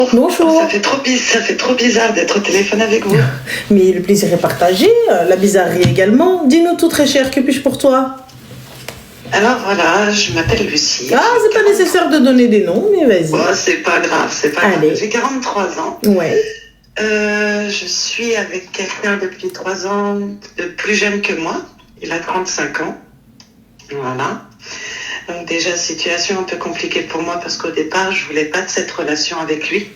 Bonjour. Ça fait trop bizarre d'être au téléphone avec vous. Mais le plaisir est partagé, la bizarrerie également. Dis-nous tout très cher, que puis-je pour toi? Alors voilà, je m'appelle Lucie. Ah, c'est pas nécessaire de donner des noms, mais vas-y. Bon, c'est pas grave, Allez. J'ai 43 ans. Ouais. Je suis avec quelqu'un depuis 3 ans, plus jeune que moi. Il a 35 ans. Voilà. Donc déjà, situation un peu compliquée pour moi parce qu'au départ, je voulais pas de cette relation avec lui.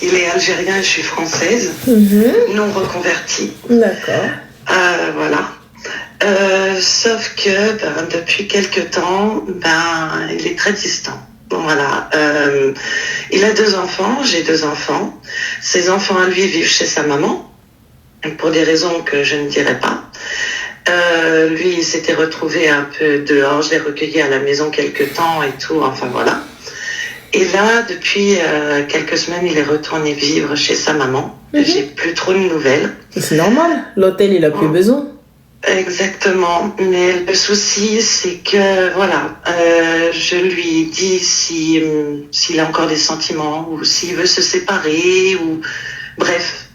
Il est algérien et je suis française, non reconvertie. D'accord. Voilà. Sauf que depuis quelques temps, il est très distant. Voilà. Il a 2 enfants, j'ai 2 enfants. Ses enfants à lui vivent chez sa maman, pour des raisons que je ne dirai pas. Lui, il s'était retrouvé un peu dehors, je l'ai recueilli à la maison quelques temps et tout, enfin voilà. Et là, depuis quelques semaines, il est retourné vivre chez sa maman. J'ai plus trop de nouvelles. Et c'est normal, l'hôtel, il a plus besoin. Exactement, mais le souci c'est que voilà, je lui dis s'il a encore des sentiments ou s'il veut se séparer ou bref,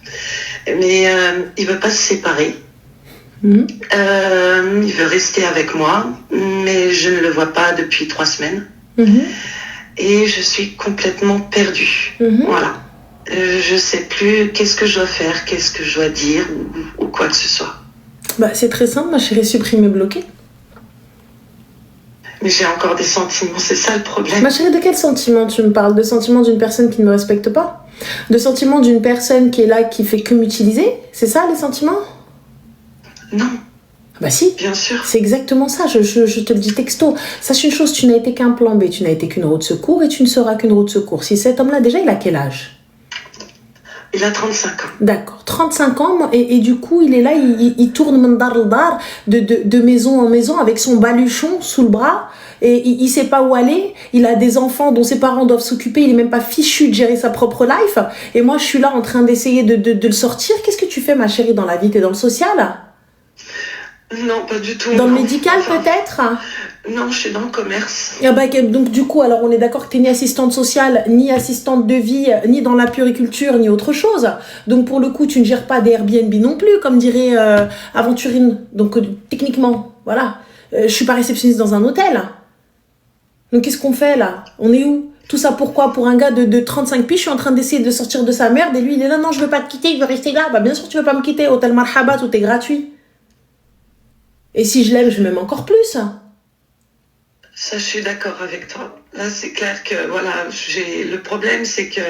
mais il veut pas se séparer. Il veut rester avec moi, mais je ne le vois pas depuis 3 semaines et je suis complètement perdue. Voilà, je sais plus qu'est-ce que je dois faire, qu'est-ce que je dois dire ou quoi que ce soit. C'est très simple, ma chérie, supprimer, bloquer. Mais j'ai encore des sentiments, c'est ça le problème. Ma chérie, de quel sentiment tu me parles? De sentiments d'une personne qui ne me respecte pas? De sentiments d'une personne qui est là, qui fait que m'utiliser? C'est ça, les sentiments? Non. Bah si. Bien sûr. C'est exactement ça, je te le dis texto. Sache une chose, tu n'as été qu'un plan B, tu n'as été qu'une roue de secours et tu ne seras qu'une roue de secours. Si cet homme-là, déjà, il a quel âge? Il a 35 ans. D'accord, 35 ans, et du coup, il est là, il tourne de maison en maison avec son baluchon sous le bras, et il sait pas où aller, il a des enfants dont ses parents doivent s'occuper, il est même pas fichu de gérer sa propre life, et moi, je suis là en train d'essayer de le sortir. Qu'est-ce que tu fais, ma chérie, dans la vie? T'es dans le social? Non, pas du tout. Dans le médical, peut-être? Non, je suis dans le commerce. Donc du coup, alors on est d'accord que tu n'es ni assistante sociale, ni assistante de vie, ni dans la puriculture, ni autre chose. Donc pour le coup, tu ne gères pas des Airbnb non plus, comme dirait Aventurine. Donc techniquement, voilà. Je suis pas réceptionniste dans un hôtel. Donc qu'est-ce qu'on fait là? On est où? Tout ça pourquoi? Pour un gars de 35 piges, je suis en train d'essayer de sortir de sa merde et lui il est là, non, je veux pas te quitter, je veux rester là. Bien sûr tu veux pas me quitter, hôtel Marhaba, tout est gratuit. Et si je l'aime, je m'aime encore plus. Ça, je suis d'accord avec toi. Là, c'est clair que, voilà, le problème, c'est que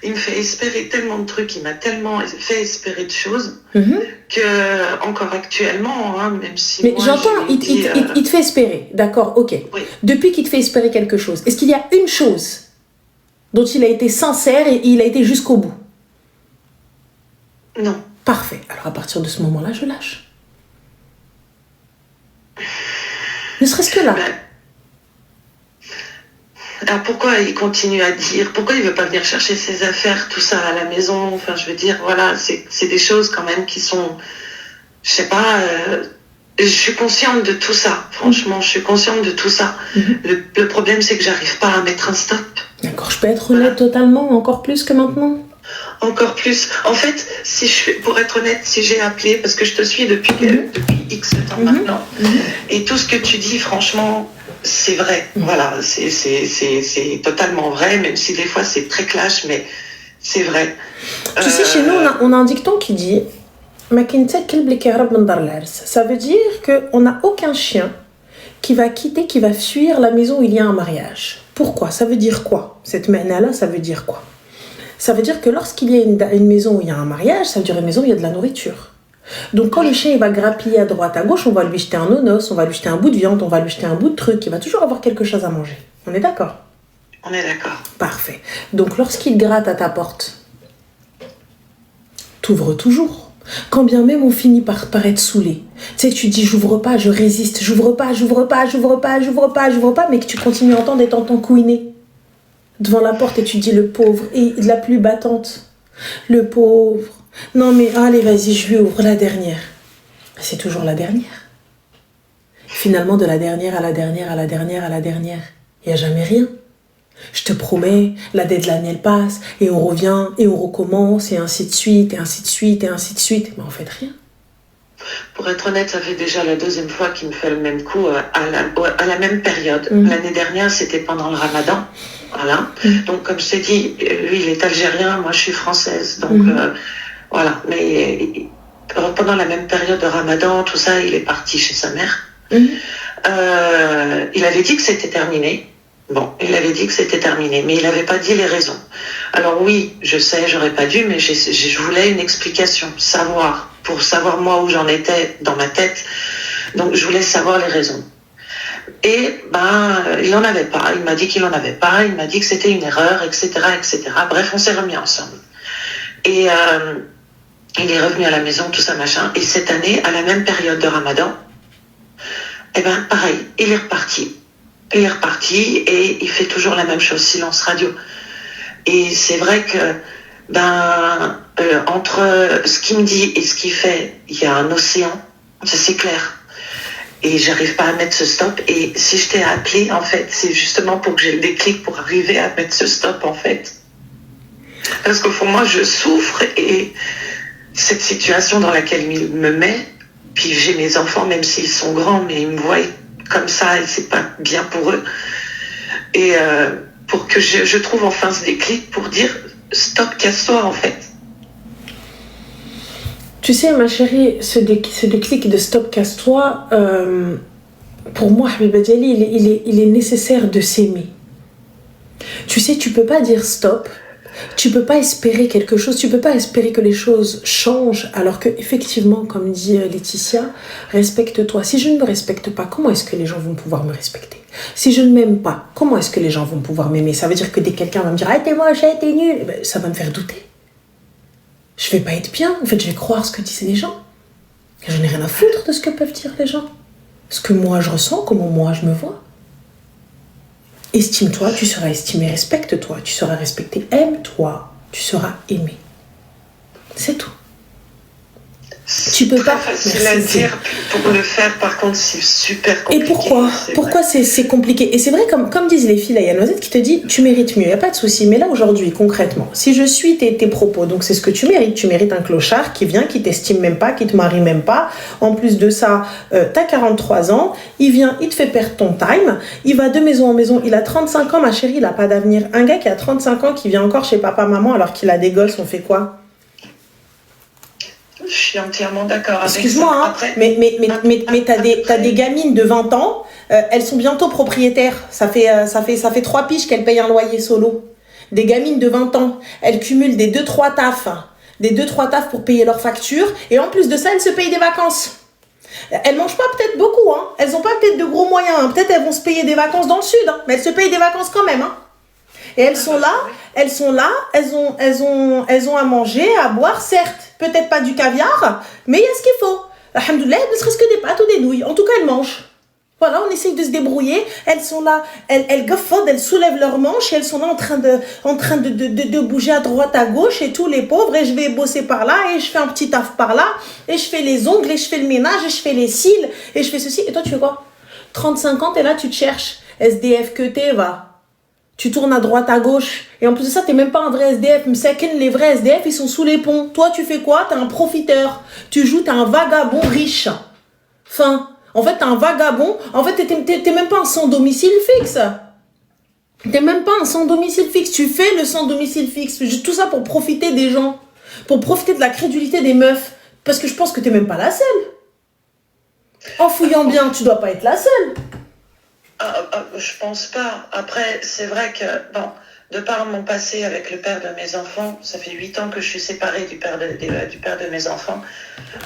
il me fait espérer tellement de trucs, il m'a tellement fait espérer de choses, que, encore actuellement, même si mais moi, j'entends, il te fait espérer, d'accord, ok. Oui. Depuis qu'il te fait espérer quelque chose, est-ce qu'il y a une chose dont il a été sincère et il a été jusqu'au bout? Non. Parfait. Alors, à partir de ce moment-là, je lâche. Ne serait-ce que là. Alors pourquoi il continue à dire, pourquoi il veut pas venir chercher ses affaires, tout ça à la maison? Enfin, je veux dire, voilà, c'est des choses quand même qui sont, je sais pas, je suis consciente de tout ça. Franchement, je suis consciente de tout ça. Le problème, c'est que j'arrive pas à mettre un stop. D'accord, je peux être honnête totalement, encore plus que maintenant? Encore plus. En fait, pour être honnête, si j'ai appelé, parce que je te suis depuis X temps maintenant, et tout ce que tu dis, franchement, c'est vrai. Voilà, c'est totalement vrai, même si des fois c'est très clash, mais c'est vrai. Tu sais, chez nous, on a un dicton qui dit ça veut dire qu'on n'a aucun chien qui va fuir la maison où il y a un mariage. Pourquoi? Ça veut dire quoi? Cette mena-là, ça veut dire quoi? Ça veut dire que lorsqu'il y a une maison où il y a un mariage, ça veut dire une maison où il y a de la nourriture. Donc quand le chien il va grappiller à droite, à gauche, on va lui jeter un onos, on va lui jeter un bout de viande, on va lui jeter un bout de truc, il va toujours avoir quelque chose à manger. On est d'accord? On est d'accord. Parfait. Donc lorsqu'il gratte à ta porte, t'ouvres toujours. Quand bien même on finit par être saoulé. Tu sais, tu dis j'ouvre pas, je résiste, j'ouvre pas, mais que tu continues à entendre et t'entends couiner devant la porte et tu dis le pauvre, et de la pluie battante. Le pauvre. Non mais allez, vas-y, je lui ouvre la dernière. C'est toujours la dernière. Finalement, de la dernière à la dernière à la dernière à la dernière, il n'y a jamais rien. Je te promets, la deadline elle passe, et on revient, et on recommence, et ainsi de suite, et ainsi de suite, et ainsi de suite. Mais en fait, rien. Pour être honnête, ça fait déjà la deuxième fois qu'il me fait le même coup à la même période. L'année dernière, c'était pendant le Ramadan. Voilà. Donc, comme je t'ai dit, lui, il est algérien, moi, je suis française. Donc, voilà. Mais pendant la même période de Ramadan, tout ça, il est parti chez sa mère. Il avait dit que c'était terminé. Bon, il avait dit que c'était terminé, mais il n'avait pas dit les raisons. Alors oui, je sais, j'aurais pas dû, mais je voulais une explication, pour savoir moi où j'en étais dans ma tête. Donc je voulais savoir les raisons. Et il n'en avait pas. Il m'a dit qu'il n'en avait pas. Il m'a dit que c'était une erreur, etc., etc. Bref, on s'est remis ensemble. Et il est revenu à la maison, tout ça, machin. Et cette année, à la même période de Ramadan, pareil, il est reparti. Il est reparti et il fait toujours la même chose, silence radio. Et c'est vrai que, entre ce qu'il me dit et ce qu'il fait, il y a un océan, ça c'est clair. Et j'arrive pas à mettre ce stop. Et si je t'ai appelé, en fait, c'est justement pour que j'ai le déclic pour arriver à mettre ce stop, en fait. Parce qu'au fond, moi, je souffre et cette situation dans laquelle il me met, puis j'ai mes enfants, même s'ils sont grands, mais ils me voient comme ça et c'est pas bien pour eux. Et pour que je trouve enfin ce déclic pour dire stop, casse-toi en fait. Tu sais ma chérie, ce déclic de stop, casse-toi, pour moi Habiba Diali, il est nécessaire de s'aimer. Tu sais, tu peux pas dire stop. Tu peux pas espérer quelque chose, tu peux pas espérer que les choses changent alors que effectivement, comme dit Laetitia, respecte-toi. Si je ne me respecte pas, comment est-ce que les gens vont pouvoir me respecter? Si je ne m'aime pas, comment est-ce que les gens vont pouvoir m'aimer? Ça veut dire que dès que quelqu'un va me dire « Ah, t'es moche, t'es nul », ça va me faire douter. Je vais pas être bien, en fait, je vais croire ce que disent les gens. Je n'ai rien à foutre de ce que peuvent dire les gens. Ce que moi je ressens, comment moi je me vois. Estime-toi, tu seras estimé, respecte-toi, tu seras respecté, aime-toi, tu seras aimé. C'est tout. Tu peux pas. Facile à dire, pour le faire, par contre, c'est super compliqué. Et pourquoi c'est compliqué? Et c'est vrai, comme disent les filles, là, il y a Noisette qui te dit, tu mérites mieux, il n'y a pas de souci. Mais là, aujourd'hui, concrètement, si je suis tes propos, donc c'est ce que tu mérites un clochard qui vient, qui t'estime même pas, qui te marie même pas. En plus de ça, t'as 43 ans, il vient, il te fait perdre ton time, il va de maison en maison, il a 35 ans, ma chérie, il n'a pas d'avenir. Un gars qui a 35 ans, qui vient encore chez papa, maman, alors qu'il a des gosses, on fait quoi? Je suis entièrement d'accord avec ça. Excuse-moi, hein, après, mais t'as des gamines de 20 ans, elles sont bientôt propriétaires. Ça fait 3 piges qu'elles payent un loyer solo. Des gamines de 20 ans, elles cumulent des 2-3 tafs pour payer leurs factures. Et en plus de ça, elles se payent des vacances. Elles mangent pas peut-être beaucoup, hein. Elles ont pas peut-être de gros moyens. Hein. Peut-être elles vont se payer des vacances dans le sud, hein. Mais elles se payent des vacances quand même, hein. Et elles sont là, elles ont à manger, à boire, certes, peut-être pas du caviar, mais il y a ce qu'il faut. Alhamdoulilah, ne serait-ce que des pâtes ou des nouilles. En tout cas, elles mangent. Voilà, on essaye de se débrouiller. Elles sont là, elles goffodent, elles soulèvent leurs manches et elles sont là en train de bouger à droite, à gauche et tous les pauvres. Et je vais bosser par là et je fais un petit taf par là et je fais les ongles et je fais le ménage et je fais les cils et je fais ceci. Et toi, tu fais quoi? 35 ans, t'es là, tu te cherches. SDF que t'es, va. Tu tournes à droite, à gauche. Et en plus de ça, t'es même pas un vrai SDF. Les vrais SDF, ils sont sous les ponts. Toi, tu fais quoi? T'es un profiteur. Tu joues, t'es un vagabond riche. Enfin, en fait, t'es un vagabond. En fait, t'es même pas un sans domicile fixe. T'es même pas un sans domicile fixe. Tu fais le sans domicile fixe. Tout ça pour profiter des gens. Pour profiter de la crédulité des meufs. Parce que je pense que t'es même pas la seule. En fouillant bien, tu dois pas être la seule. Je pense pas. Après, c'est vrai que, de par mon passé avec le père de mes enfants, ça fait 8 ans que je suis séparée du père de mes enfants.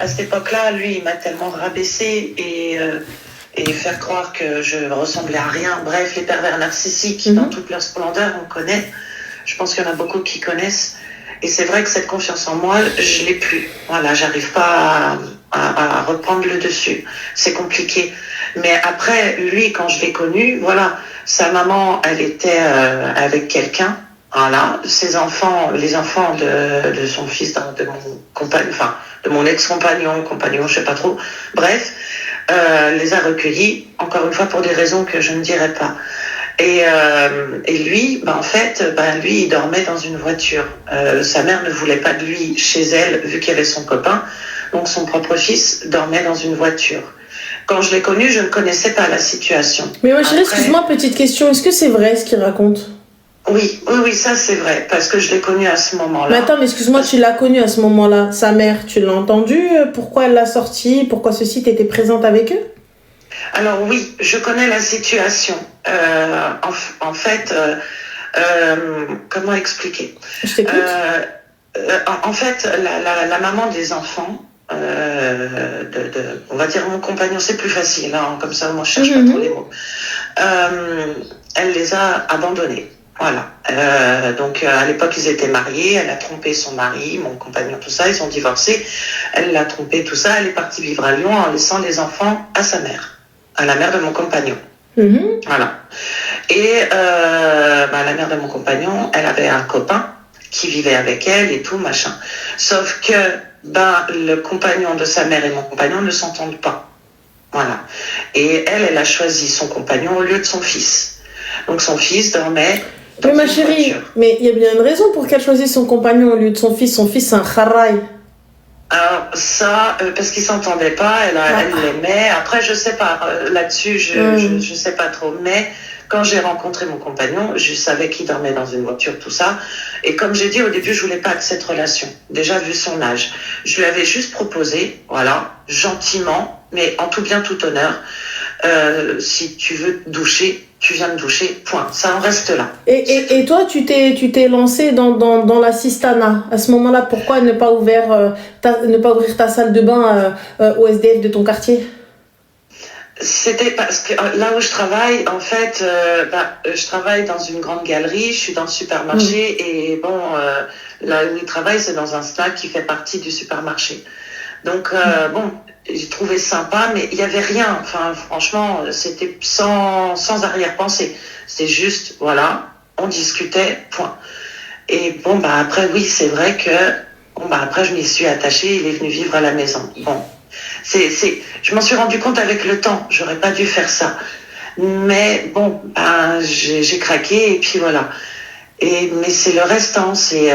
À cette époque-là, lui, il m'a tellement rabaissée et faire croire que je ressemblais à rien. Bref, les pervers narcissiques, dans toute leur splendeur, on connaît. Je pense qu'il y en a beaucoup qui connaissent. Et c'est vrai que cette confiance en moi, je l'ai plus. Voilà, j'arrive pas à reprendre le dessus. C'est compliqué. Mais après, lui, quand je l'ai connu, voilà, sa maman, elle était avec quelqu'un. Voilà, ses enfants, les enfants de son fils, de mon compagnon, enfin, de mon ex-compagnon, je sais pas trop. Bref, les a recueillis, encore une fois, pour des raisons que je ne dirai pas. Et lui, en fait, lui, il dormait dans une voiture. Sa mère ne voulait pas de lui chez elle, vu qu'il y avait son copain. Donc, son propre fils dormait dans une voiture. Quand je l'ai connu, je ne connaissais pas la situation. Mais ma chérie, excuse-moi, petite question. Est-ce que c'est vrai ce qu'il raconte? Oui, ça c'est vrai, parce que je l'ai connu à ce moment-là. Mais attends, mais excuse-moi, tu l'as connu à ce moment-là. Sa mère, tu l'as entendu? Pourquoi elle l'a sorti? Pourquoi ceci? T'étais présente avec eux? Alors oui, je connais la situation. En fait, comment expliquer? Je t'écoute. En fait, la maman des enfants, on va dire mon compagnon, c'est plus facile, hein, comme ça, moi je cherche pas trop les mots. Elle les a abandonnés. Voilà. Donc à l'époque ils étaient mariés, elle a trompé son mari, mon compagnon, tout ça, ils sont divorcés. Elle l'a trompé, tout ça, elle est partie vivre à Lyon en laissant les enfants à sa mère, à la mère de mon compagnon. Voilà. Et la mère de mon compagnon, elle avait un copain qui vivait avec elle et tout, machin. Sauf que le compagnon de sa mère et mon compagnon ne s'entendent pas. Voilà. Et elle a choisi son compagnon au lieu de son fils. Donc son fils dormait dans mais ma chérie, voiture. Mais il y a bien une raison pour qu'elle choisisse son compagnon au lieu de son fils. Son fils, c'est un kharaï. Alors ça, parce qu'ils s'entendaient pas, elle l'aimait. Après, je sais pas, là-dessus, je sais pas trop. Mais quand j'ai rencontré mon compagnon, je savais qu'il dormait dans une voiture, tout ça. Et comme j'ai dit au début, je voulais pas de cette relation. Déjà vu son âge, je lui avais juste proposé, voilà, gentiment, mais en tout bien tout honneur. Si tu veux te doucher, tu viens me doucher, point. Ça en reste là. Et toi, tu t'es lancé dans l'assistanat. À ce moment-là, pourquoi ne pas ouvrir ta salle de bain au SDF de ton quartier? C'était parce que là où je travaille, en fait, je travaille dans une grande galerie, je suis dans le supermarché et là où je travaille, c'est dans un snack qui fait partie du supermarché. Donc, j'ai trouvé sympa, mais il n'y avait rien. Enfin, franchement, c'était sans arrière-pensée. C'était juste, voilà, on discutait, point. Et après, oui, c'est vrai que, après, je m'y suis attachée, il est venu vivre à la maison. Bon. Je m'en suis rendu compte avec le temps, j'aurais pas dû faire ça. Mais j'ai craqué et puis voilà. Mais c'est le restant.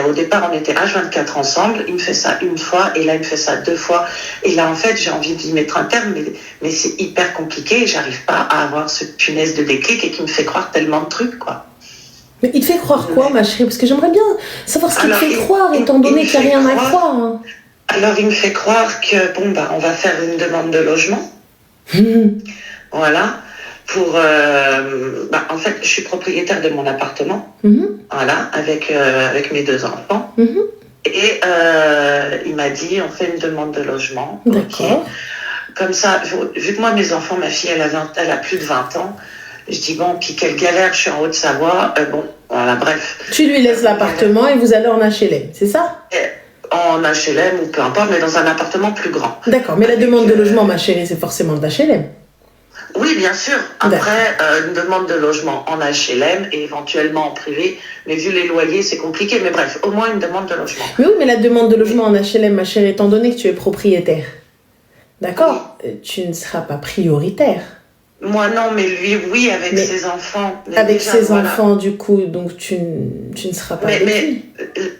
Au départ, on était H24 ensemble. Il me fait ça une fois et là, il me fait ça 2 fois. Et là, en fait, j'ai envie d'y mettre un terme, mais c'est hyper compliqué. J'arrive pas à avoir ce punaise de déclic et qui me fait croire tellement de trucs, quoi. Mais il te fait croire quoi, ma chérie? Parce que j'aimerais bien savoir ce qu'il te fait croire, étant donné qu'il n'y a rien à croire. Hein. Alors, il me fait croire que, on va faire une demande de logement. Voilà. En fait, je suis propriétaire de mon appartement. Voilà, avec mes 2 enfants. Et il m'a dit, on fait une demande de logement. D'accord. Okay. Comme ça, vu que moi, mes enfants, ma fille, elle a plus de 20 ans. Je dis, puis quelle galère, je suis en Haute-Savoie. Voilà, bref. Tu lui laisses l'appartement et vous allez en HLM, c'est ça? En HLM ou peu importe, mais dans un appartement plus grand. D'accord, mais la demande de logement, ma chérie, c'est forcément de l'HLM. Oui, bien sûr. Après, une demande de logement en HLM et éventuellement en privé. Mais vu les loyers, c'est compliqué. Mais bref, au moins une demande de logement. Mais oui, mais la demande de logement en HLM, ma chérie, étant donné que tu es propriétaire, d'accord, tu ne seras pas prioritaire. Moi non, mais lui oui, avec ses enfants. Mais avec déjà, ses enfants, du coup, donc tu ne seras pas avec lui.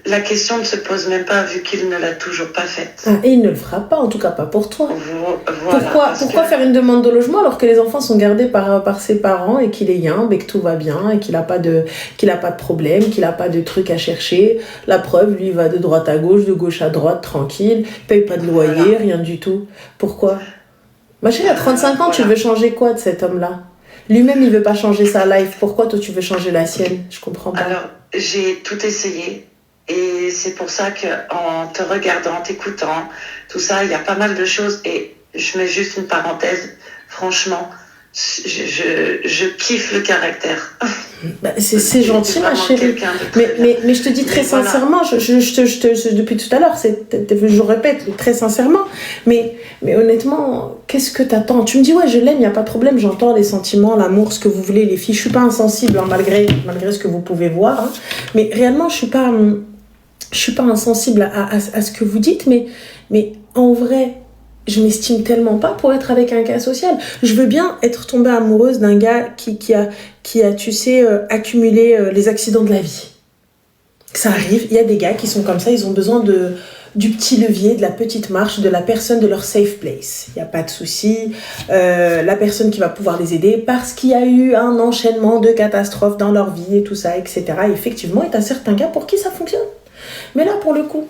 La question ne se pose même pas vu qu'il ne l'a toujours pas faite. Ah, et il ne le fera pas, en tout cas pas pour toi. Voilà, pourquoi faire une demande de logement alors que les enfants sont gardés par ses parents et qu'il est yimbe et que tout va bien et qu'il n'a pas de problème, qu'il n'a pas de trucs à chercher. La preuve, lui, il va de droite à gauche, de gauche à droite, tranquille, paye pas de loyer, rien du tout. Pourquoi? Ma chérie, à 35 ans, tu veux changer quoi de cet homme-là? Lui-même, il veut pas changer sa life. Pourquoi toi, tu veux changer la sienne? Je comprends pas. Alors, j'ai tout essayé. Et c'est pour ça qu'en te regardant, en t'écoutant, tout ça, il y a pas mal de choses. Et je mets juste une parenthèse. Franchement, je kiffe le caractère. C'est gentil, ma chérie. Mais je te dis très sincèrement, depuis tout à l'heure, je répète très sincèrement, mais honnêtement, qu'est-ce que t'attends? Tu me dis, ouais, je l'aime, il n'y a pas de problème, j'entends les sentiments, l'amour, ce que vous voulez, les filles. Je suis pas insensible, hein, malgré ce que vous pouvez voir. Hein. Mais réellement, je suis pas insensible à ce que vous dites, mais en vrai, je m'estime tellement pas pour être avec un gars social. Je veux bien être tombée amoureuse d'un gars qui a, tu sais, accumulé les accidents de la vie. Ça arrive, il y a des gars qui sont comme ça, ils ont besoin du petit levier, de la petite marche, de la personne de leur safe place. Il n'y a pas de souci. La personne qui va pouvoir les aider parce qu'il y a eu un enchaînement de catastrophes dans leur vie et tout ça, etc. Et effectivement, il y a certains gars pour qui ça fonctionne. Mais là, pour le coup,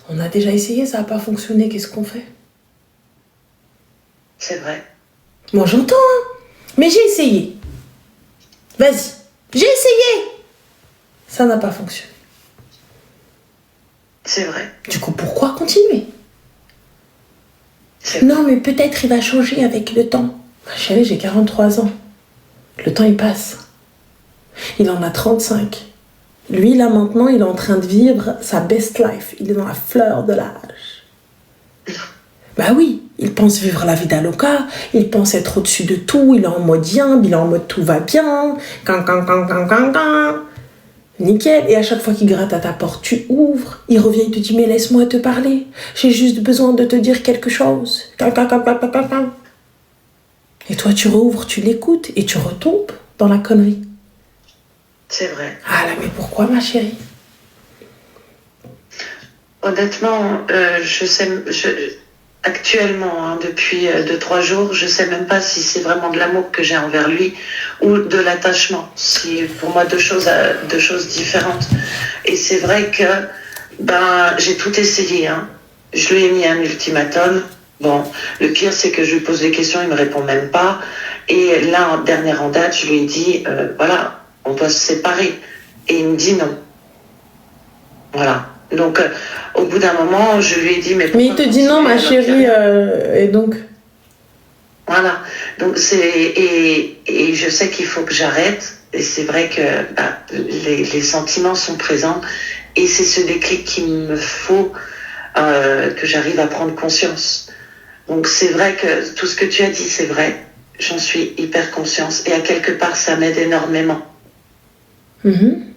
on a déjà essayé, ça n'a pas fonctionné, qu'est-ce qu'on fait? C'est vrai. Moi, j'entends, hein. Mais j'ai essayé. Vas-y, j'ai essayé. Ça n'a pas fonctionné. C'est vrai. Du coup, pourquoi continuer? Non, mais peut-être il va changer avec le temps. Ma chérie, j'ai 43 ans. Le temps, il passe. Il en a 35. Lui, là, maintenant, il est en train de vivre sa best life. Il est dans la fleur de l'âge. Bah oui, il pense vivre la vida loca. Il pense être au-dessus de tout. Il est en mode yin, il est en mode tout va bien. Nickel. Et à chaque fois qu'il gratte à ta porte, tu ouvres. Il revient, il te dit, mais laisse-moi te parler. J'ai juste besoin de te dire quelque chose. Et toi, tu rouvres, tu l'écoutes et tu retombes dans la connerie. C'est vrai. Ah là, mais pourquoi, ma chérie? Honnêtement, actuellement, hein, depuis 2-3 jours, je sais même pas si c'est vraiment de l'amour que j'ai envers lui ou de l'attachement. C'est pour moi deux choses différentes. Et c'est vrai que j'ai tout essayé. Hein. Je lui ai mis un ultimatum. Bon, le pire, c'est que je lui pose des questions, il me répond même pas. Et là, en dernière en date, je lui ai dit, voilà, on doit se séparer. Et il me dit non. Voilà. Donc, au bout d'un moment, je lui ai dit... Mais il te dit non, ma chérie, et donc... Voilà. Donc, et je sais qu'il faut que j'arrête. Et c'est vrai que les sentiments sont présents. Et c'est ce déclic qu'il me faut, que j'arrive à prendre conscience. Donc, c'est vrai que tout ce que tu as dit, c'est vrai. J'en suis hyper consciente. Et à quelque part, ça m'aide énormément.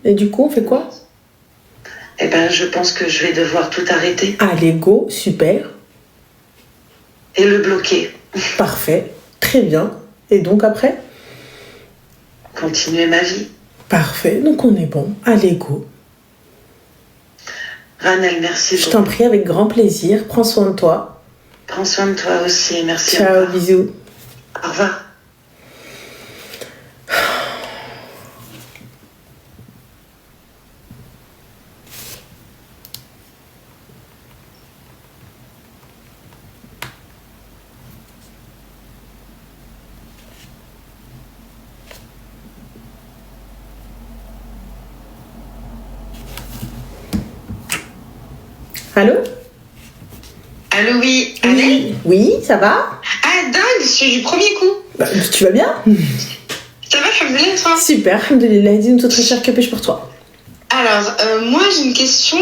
Et du coup, on fait quoi? Je pense que je vais devoir tout arrêter. Allez, go, super. Et le bloquer. Parfait, très bien. Et donc après? Continuer ma vie. Parfait, donc on est bon. Allez, go. Ranel, merci beaucoup. Je t'en prie, avec grand plaisir. Prends soin de toi. Prends soin de toi aussi, merci. Ciao, bisous. Au revoir. Allô? Allô, oui. Annelle? Oui, ça va? Ah, dingue, c'est du premier coup. Tu vas bien? Ça va, alhamdoulilah, toi? Super, alhamdoulilah. Dis-nous tout très cher, que puis-je pour toi? Alors, moi, j'ai une question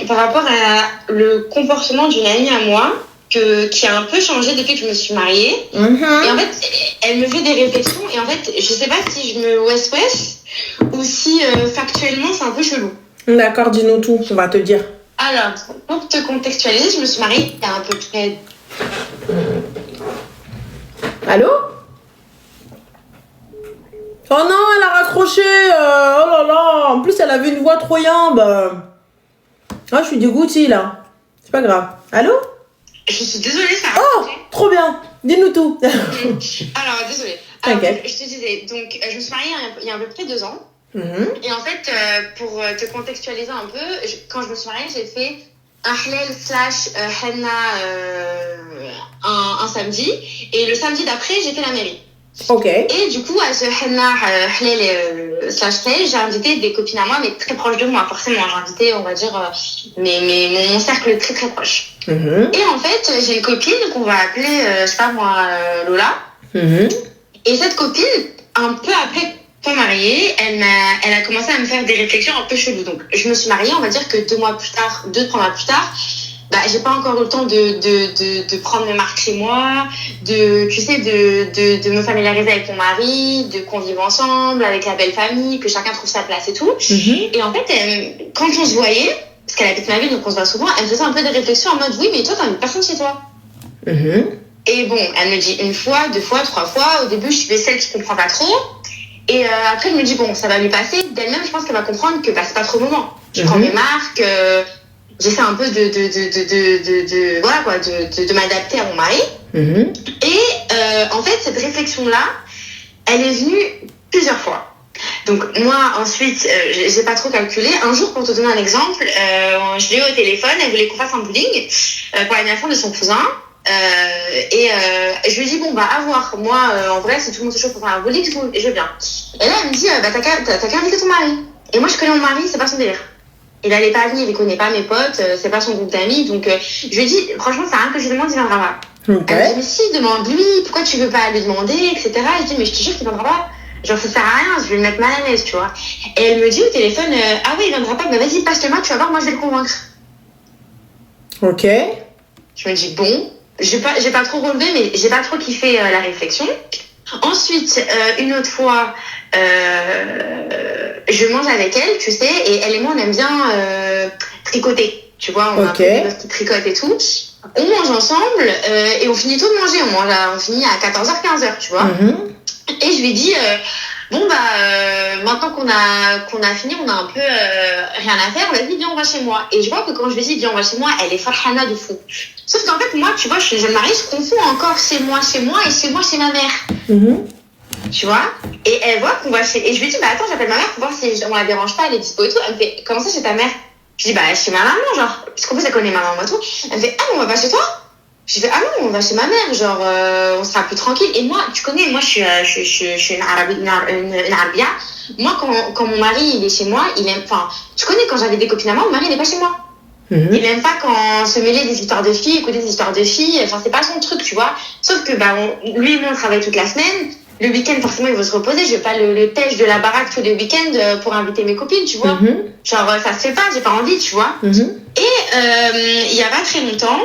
par rapport à le comportement d'une amie à moi qui a un peu changé depuis que je me suis mariée. Et en fait, elle me fait des réflexions et en fait, je sais pas si je me west-west ou si factuellement, c'est un peu chelou. D'accord, dis-nous tout, on va te dire. Alors, pour te contextualiser, je me suis mariée il y a à peu près... Allô? Oh non, elle a raccroché. Oh là là. En plus, elle avait une voix trop yambe. Ah, je suis dégoûtée là. C'est pas grave. Allô? Je suis désolée, ça a raccroché. Oh, trop bien. Dis-nous tout. Alors, désolée. T'inquiète. Je te disais, donc, je me suis mariée il y a à peu près 2 ans. Et en fait, pour te contextualiser un peu, quand je me suis mariée, j'ai fait un halal / henna un samedi. Et le samedi d'après, j'ai fait la mairie. Ok. Et du coup, à ce henna halal / halal, j'ai invité des copines à moi, mais très proches de moi, forcément. J'ai invité, on va dire, mon cercle très très proche. Et en fait, j'ai une copine qu'on va appeler, je sais pas moi, Lola. Et cette copine, un peu après mariée, elle a commencé à me faire des réflexions un peu cheloues. Donc, je me suis mariée, on va dire que 2-3 mois plus tard, j'ai pas encore eu le temps de prendre mes marques chez moi, de me familiariser avec mon mari, de convivre ensemble, avec la belle famille, que chacun trouve sa place et tout. Et en fait, quand on se voyait, parce qu'elle habite ma ville, donc on se voit souvent, elle me faisait un peu des réflexions en mode, oui, mais toi, t'invites personne chez toi. Et bon, elle me dit une fois, 2 fois, 3 fois. Au début, je suis celle qui comprend pas trop. Et après, elle me dit, bon, ça va lui passer. D'elle-même, je pense qu'elle va comprendre que c'est pas trop le moment. Je prends mes marques, j'essaie un peu de m'adapter à mon mari. Et en fait, cette réflexion-là, elle est venue plusieurs fois. Donc moi, ensuite, j'ai pas trop calculé. Un jour, pour te donner un exemple, je l'ai eu au téléphone, elle voulait qu'on fasse un bowling pour l'anniversaire de son cousin. Et je lui ai dit, bon, bah, à voir. Moi, en vrai, si tout le monde se chauffe pour faire un bowling, je viens. Et là, elle me dit, t'as qu'à inviter ton mari. Et moi, je connais mon mari, c'est pas son délire. Il allait pas venir, il connaît pas mes potes, c'est pas son groupe d'amis. Donc, je lui ai dit, franchement, c'est rien que je lui demande, il viendra pas. Elle me dit, mais si, demande-lui, pourquoi tu veux pas lui demander, etc. Je dis, mais je te jure qu'il viendra pas. Genre, ça sert à rien, je vais le mettre mal à l'aise, tu vois. Et elle me dit au téléphone, ah oui, il viendra pas, mais vas-y, passe-le-moi, tu vas voir, moi, je vais le convaincre. Ok. Je me dis, bon, j'ai pas trop relevé, mais j'ai pas trop kiffé la réflexion. Ensuite, une autre fois, je mange avec elle, tu sais, et elle et moi, on aime bien tricoter. Tu vois, on a un peu des meufs qui tricotent et tout. On mange ensemble et on finit tôt de manger. On finit à 14h, 15h, tu vois. Et je lui ai dit, bon, bah, maintenant qu'on a fini, on a un peu rien à faire, vas-y, viens, on va chez moi. Et je vois que quand je lui ai dit, viens, on va chez moi, elle est farhana de fou. Sauf qu'en fait, moi, tu vois, je suis jeune mariée, je confonds encore chez moi et chez moi, chez ma mère. Tu vois? Et elle voit qu'on va chez... Et je lui dis, bah attends, j'appelle ma mère pour voir si on la dérange pas, elle est dispo et tout. Elle me fait, comment ça chez ta mère? Je dis, bah chez ma maman, genre. Parce qu'en plus, elle connaît ma maman et tout. Elle me fait, ah, on va pas chez toi? Je dis, ah non, on va chez ma mère, genre, on sera plus tranquille. Et moi, tu connais, moi, je suis une arabia. Moi, quand mon mari, il est chez moi, il aime, enfin, tu connais, quand j'avais des copines à moi, mon mari, il n'est pas chez moi. Il aime pas quand se mêler des histoires de filles, écouter des histoires de filles. Enfin, c'est pas son truc, tu vois. Sauf que, bah, lui et moi, on travaille toute la semaine. Le week-end, forcément, il veut se reposer. Je vais pas le tèche de la baraque tous les week-ends pour inviter mes copines, tu vois. Genre, ça se fait pas, j'ai pas envie, tu vois. Et il y a pas très longtemps,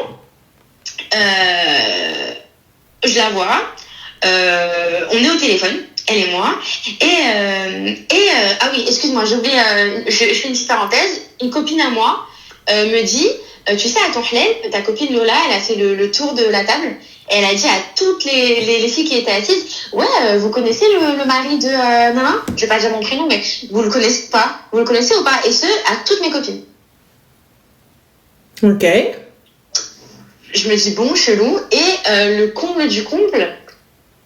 je la vois. On est au téléphone, elle et moi. Ah oui, excuse-moi, j'ai oublié. Je fais une petite parenthèse. Une copine à moi me dit, tu sais, à ton hlel, ta copine Lola, elle a fait le tour de la table. Et elle a dit à toutes les filles qui étaient assises, ouais, vous connaissez le mari de Nana? Je vais pas dire mon prénom, mais vous le connaissez pas? Vous le connaissez ou pas? Et ce, à toutes mes copines. Ok. Je me dis, bon, chelou. Et le comble du comble,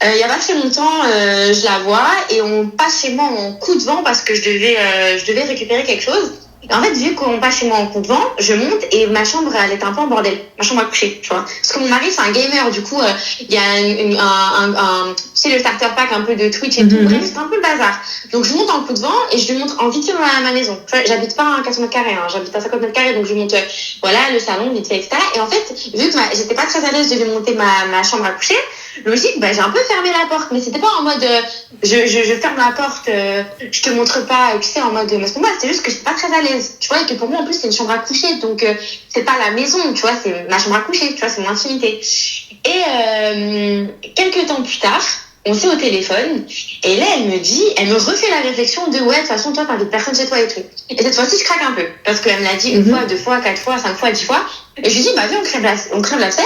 il y a pas très longtemps, je la vois et on passe chez moi en coup de vent parce que je devais récupérer quelque chose. Et en fait, vu qu'on passe chez moi en coup de vent, je monte et ma chambre, elle est un peu en bordel. Ma chambre à coucher, tu vois. Parce que mon mari, c'est un gamer, du coup, il y a tu sais, le starter pack un peu de Twitch et tout. Bref, c'est un peu le bazar. Donc, je monte en coup de vent et je lui montre en vite fait ma maison. Tu vois, j'habite pas à 400 mètres carrés, hein, j'habite à 50 mètres carrés, donc je lui montre, voilà, le salon, vite fait, etc. Et en fait, vu que j'étais pas très à l'aise de lui monter ma chambre à coucher, logique, bah, j'ai un peu fermé la porte, mais c'était pas en mode, je ferme la porte, je te montre pas, tu sais, en mode, parce que moi, c'était juste que j'étais pas très à l'aise. Tu vois, et que pour moi, en plus, c'est une chambre à coucher. Donc, c'est pas la maison, tu vois, c'est ma chambre à coucher, tu vois, c'est mon intimité. Et quelques temps plus tard, on s'est au téléphone. Et là, elle me refait la réflexion de, ouais, de toute façon, toi, t'invites personne chez toi et tout. Et cette fois-ci, je craque un peu. Parce qu'elle me l'a dit une fois, 2 fois, 4 fois, 5 fois, 10 fois. Et je lui dis, bah, viens, on crève l'abcès.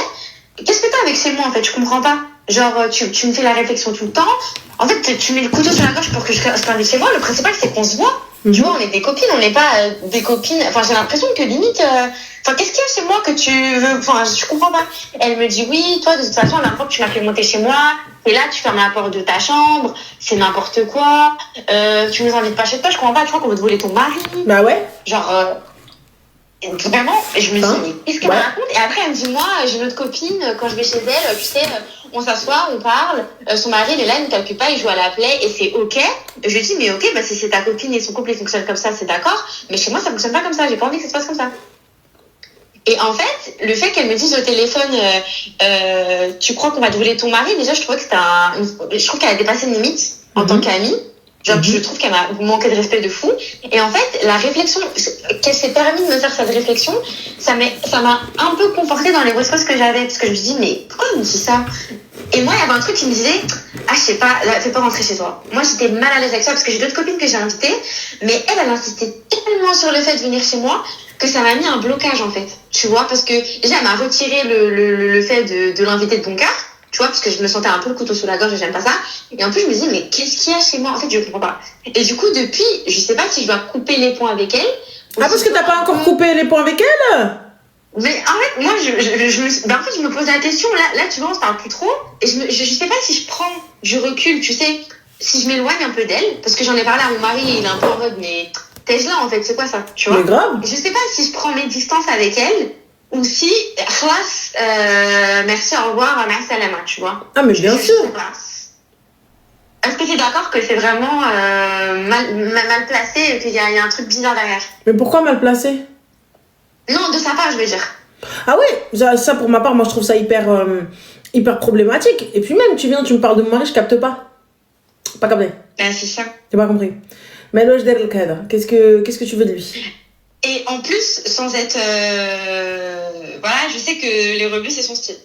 Qu'est-ce que t'as avec chez moi, en fait? Je comprends pas. Genre, tu me fais la réflexion tout le temps. En fait, tu mets le couteau sur la gorge pour que je t'invite chez moi. Le principal, c'est qu'on se voit. Tu vois, on est des copines, on n'est pas des copines. Enfin, j'ai l'impression que limite, enfin, qu'est-ce qu'il y a chez moi que tu veux, enfin, je comprends pas. Elle me dit, oui, toi, de toute façon, la fois que tu m'as fait monter chez moi, et là, tu fermes la porte de ta chambre, c'est n'importe quoi, tu nous invites pas chez toi, je comprends pas, tu crois qu'on veut te voler ton mari. Bah ouais. Genre, vraiment, je me dis, mais qu'est-ce qu'elle me raconte? Et après, elle me dit, moi, j'ai une autre copine, quand je vais chez elle, tu sais, on s'assoit, on parle, son mari, il est là, il ne t'occupe pas, il joue à la play, et c'est ok. Je lui dis, mais ok, bah, si c'est ta copine et son couple, ils fonctionnent comme ça, c'est d'accord, mais chez moi, ça fonctionne pas comme ça, j'ai pas envie que ça se passe comme ça. Et en fait, le fait qu'elle me dise au téléphone, tu crois qu'on va te voler ton mari, déjà, je trouvais que je trouve qu'elle a dépassé une limite en tant qu'amie. Genre, je trouve qu'elle m'a manqué de respect de fou. Et en fait, la réflexion, qu'elle s'est permis de me faire cette réflexion, ça m'a un peu confortée dans les ressources que j'avais. Parce que je me dis, mais pourquoi elle me dit ça? Et moi, il y avait un truc qui me disait, ah, je sais pas, là, fais pas rentrer chez toi. Moi, j'étais mal à l'aise avec ça parce que j'ai d'autres copines que j'ai invitées. Mais elle insistait tellement sur le fait de venir chez moi que ça m'a mis un blocage, en fait. Tu tu vois, parce que déjà, elle m'a retiré le fait de l'inviter de bon cœur, tu vois, parce que je me sentais un peu le couteau sous la gorge et j'aime pas ça. Et en plus, je me dis, mais qu'est-ce qu'il y a chez moi? En fait, je comprends pas. Et du coup, depuis, je sais pas si je dois couper les ponts avec elle. Ah, parce que t'as pas encore coupé les ponts avec elle? Mais en fait, moi, je me pose la question, là, tu vois, on se parle plus trop, et je sais pas si je prends du recul, tu sais, si je m'éloigne un peu d'elle, parce que j'en ai parlé à mon mari, il est un peu en mode, mais t'es là, en fait, c'est quoi ça, tu vois? Mais grave. Je sais pas si je prends mes distances avec elle, ou si, classe, merci, au revoir, merci à la main, tu vois? Ah, mais bien sûr. Je sais pas. Est-ce que tu es d'accord que c'est vraiment mal placé et qu'il y a un truc bizarre derrière? Mais pourquoi mal placé? Non, de sa part, je veux dire. Ah ouais, ça pour ma part, moi je trouve ça hyper problématique. Et puis même, tu me parles de mon mari, je capte pas. Pas capté. Ben, c'est ça. J'ai pas compris. Mais là, qu'est-ce que tu veux de lui? Et en plus, sans être... voilà, je sais que les revues, c'est son style.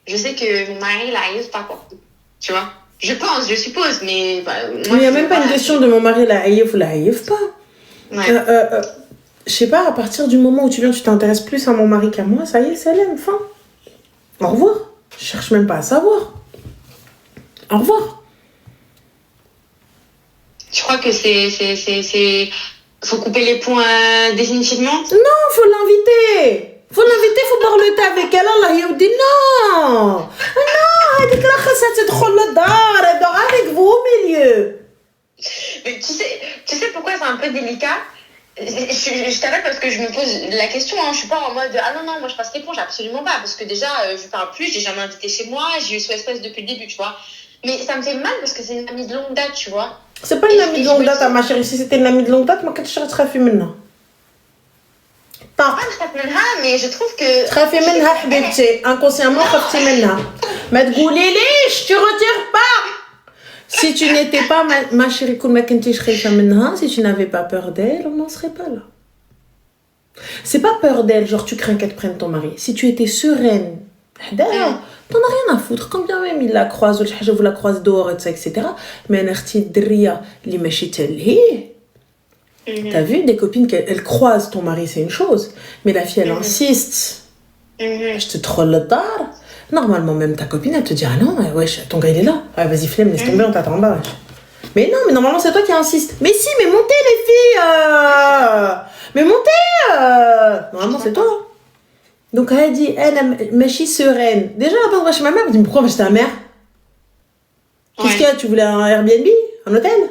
Je sais que mon mari, il arrive pas quoi. Tu vois? Je pense, je suppose, mais... Bah, moi, il n'y a même pas une question de mon mari, la haïf ou la haïf pas. Ouais. Je sais pas, à partir du moment où tu t'intéresses plus à mon mari qu'à moi, ça y est, c'est l'aime, fin. Au revoir. Je cherche même pas à savoir. Au revoir. Tu crois que c'est... Faut couper les ponts définitivement? Non, faut l'inviter. Faut boire le thé avec elle. Allah yaoudi, non. Non, هذيك راه خاصها تدخل للدار, elle dort avec vous au milieu. Mais tu sais pourquoi c'est un peu délicat? Je t'appelle parce que je me pose la question, hein. Je suis pas en mode ah non, moi je passe l'éponge, absolument pas. Parce que déjà, je parle plus, j'ai jamais invité chez moi, j'ai eu SOS depuis le début, tu vois. Mais ça me fait mal parce que c'est une amie de longue date, tu vois. C'est pas une amie de longue date, ma chérie. Si c'était une amie de longue date, moi, qu'est-ce que je serais fait maintenant? Mais je trouve que... تخافي منها حبيبتي inconsciemment خفتي منها ما تقوليليش tu retires pas si tu n'étais pas ma chérie كل ما كنتيش خايفة منها si tu n'avais pas peur d'elle on n'en serait pas là. C'est pas peur d'elle genre tu crains qu'elle prenne ton mari si tu étais sereine حداها t'en as rien à foutre quand bien même il la croise ولا شي حاجة vous la croise dehors etc. mais انا اختي الدرية اللي ماشي تلهيه. T'as vu, des copines, elles croisent ton mari, c'est une chose. Mais la fille, elle insiste. Je te troll le tard. Normalement, même ta copine, elle te dit, ah non, wesh, ton gars, il est là. Ah, vas-y, flemme, laisse tomber, on t'attend là, wesh. Mais non, mais normalement, c'est toi qui insiste. Mais si, mais montez, les filles. Mais montez. Normalement, c'est toi. Donc, elle dit, mais je suis sereine. Déjà, là-bas, on va chez ma mère. Elle dit, mais pourquoi on va chez ta mère? Qu'est-ce qu'il y a? Tu voulais un Airbnb? Un hôtel?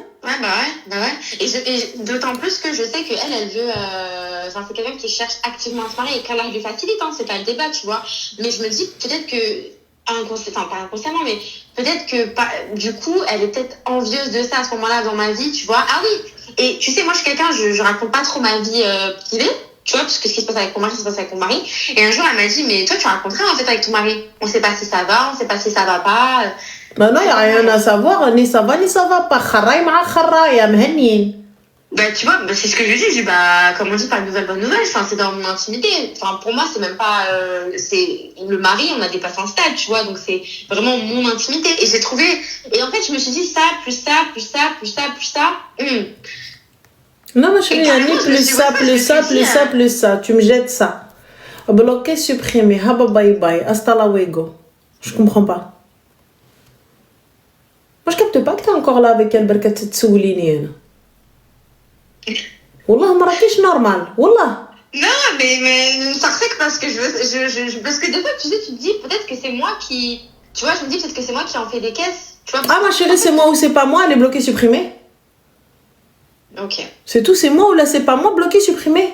Ouais. Et d'autant plus que je sais qu'elle, elle veut... Enfin, c'est quelqu'un qui cherche activement à se marier et qu'elle lui facilite, hein, c'est pas le débat, tu vois. Mais je me dis peut-être que... Enfin, pas inconsciemment, mais peut-être que du coup, elle est peut-être envieuse de ça à ce moment-là dans ma vie, tu vois. Ah oui. Et tu sais, moi, je suis quelqu'un, je raconte pas trop ma vie privée, tu vois, parce que ce qui se passe avec mon mari, ça se passe avec mon mari. Et un jour, elle m'a dit, mais toi, tu racontes rien, en fait, avec ton mari. On sait pas si ça va, on sait pas si ça va pas... Bah non, il n'y a rien à savoir, ni ça va pas. Kharaï ma kharaï, ya mhennin. Bah tu vois, c'est ce que je dis, comme on dit, pas de nouvelles, bonne nouvelle, enfin, c'est dans mon intimité. Enfin, pour moi, c'est même pas... c'est le mari, on a dépassé un stade, tu vois, donc c'est vraiment mon intimité. Et j'ai trouvé... Et en fait, je me suis dit, ça, plus ça... Non, ma chérie, Yannick, plus ça. Tu me jettes ça. Bloquer, supprimer, haba bye bye, hasta la wego. Je comprends pas. Moi, je capte pas que t'es encore là avec elle, barka تسوليني أنا. والله ما راكيش normal, والله. Non, mais ça fait parce que parce que des fois, tu sais, tu te dis peut-être que c'est moi qui... Tu vois, je me dis peut-être que c'est moi qui en fais des caisses. Tu vois, ah, ma chérie, c'est moi ou c'est pas moi, elle est bloquée, supprimée. Ok. C'est tout, c'est moi ou là, c'est pas moi, bloquée, supprimée.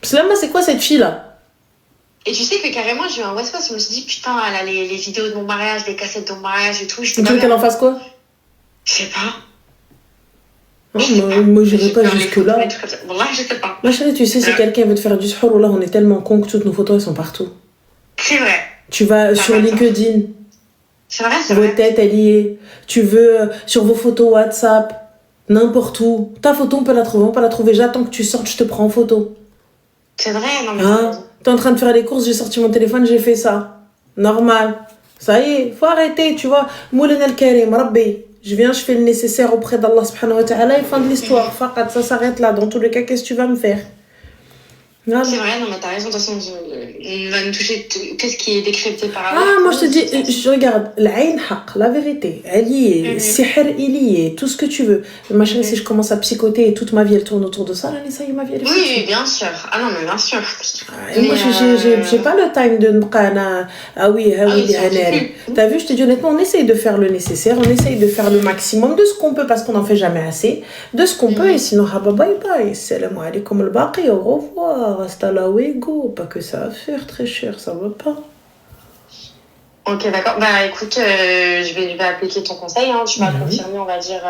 Parce que là, c'est quoi cette fille-là? Et tu sais que carrément, j'ai eu un west-west, je me suis dit, putain, elle a les vidéos de mon mariage, les cassettes de mon mariage et tout. Tu veux qu'elle en fasse quoi? Je sais pas. Moi, j'irai pas jusque-là. Voilà, je sais pas. Ma chérie, tu sais, si quelqu'un veut te faire du suhour, là, on est tellement cons que toutes nos photos, elles sont partout. C'est vrai. Tu vas sur LinkedIn. C'est vrai, c'est vrai. Votre tête, elle y est. Tu veux sur vos photos WhatsApp, n'importe où. Ta photo, on peut la trouver. J'attends que tu sortes, je te prends en photo. C'est vrai, non mais... T'es en train de faire les courses, j'ai sorti mon téléphone, j'ai fait ça. Normal. Ça y est, faut arrêter, tu vois. Moulin al-Karim, Rabbi. Je viens, je fais le nécessaire auprès d'Allah subhanahu wa ta'ala et fin de l'histoire. Faqat, ça s'arrête là. Dans tous les cas, qu'est-ce que tu vas me faire? Voilà. C'est vrai, non, mais t'as raison, de toute façon, on va nous toucher que ce qui est décrypté par Allah. Ah, moi je te dis, je regarde, l'Aïn Haq, la vérité, elle y est, Sihr, il y est, tout ce que tu veux. Mais ma chérie, si je commence à psychoter et toute ma vie elle tourne autour de ça, là, ça y est, ma vie elle est foutue. Oui, bien sûr. Ah non, mais bien sûr. Et moi, j'ai pas le time de N'Qana. Ah oui, t'as vu, je te dis honnêtement, on essaye de faire le nécessaire, on essaye de faire le maximum de ce qu'on peut parce qu'on n'en fait jamais assez, de ce qu'on peut, et sinon, bye bye, salam alaikum al-baqi, au revoir. Hasta la wego, pas que ça à faire, très cher, ça va pas. Ok, d'accord. Bah écoute, je vais appliquer ton conseil, hein. Tu m'as confirmé, on va dire,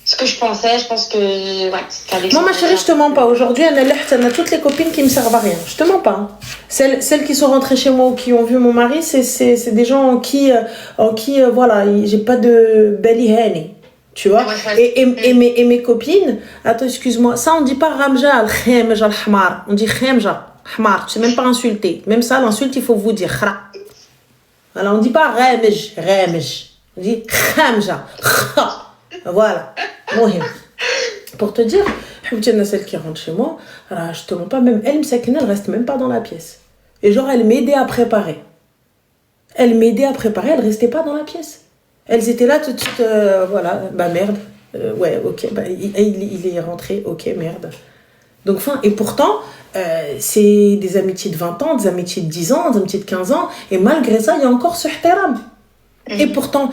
ce que je pensais. Je pense que, ouais. Moi, ma chérie, je te mens pas. Aujourd'hui, on a toutes les copines qui me servent à rien. Je te ments pas. Hein. Celles qui sont rentrées chez moi ou qui ont vu mon mari, c'est des gens en qui voilà, j'ai pas de belihani. Tu vois, et mes copines, attends, excuse-moi, ça on dit pas ramja al-khemja al-hmar, on dit khemja, hmar, tu sais même pas insulter. Même ça, l'insulte, il faut vous dire khra. Alors on dit pas remj, on dit khemja, kha. Voilà. Pour te dire, celle qui rentre chez moi, alors, je te mens pas, même elle, elle reste même pas dans la pièce. Et genre, elle m'aidait à préparer. Elle restait pas dans la pièce. Elles étaient là tout de suite, voilà, bah merde, ouais, ok, bah il est rentré, ok, merde. Donc, et pourtant, c'est des amitiés de 20 ans, des amitiés de 10 ans, des amitiés de 15 ans, et malgré ça, il y a encore ce ihtiram. Et pourtant,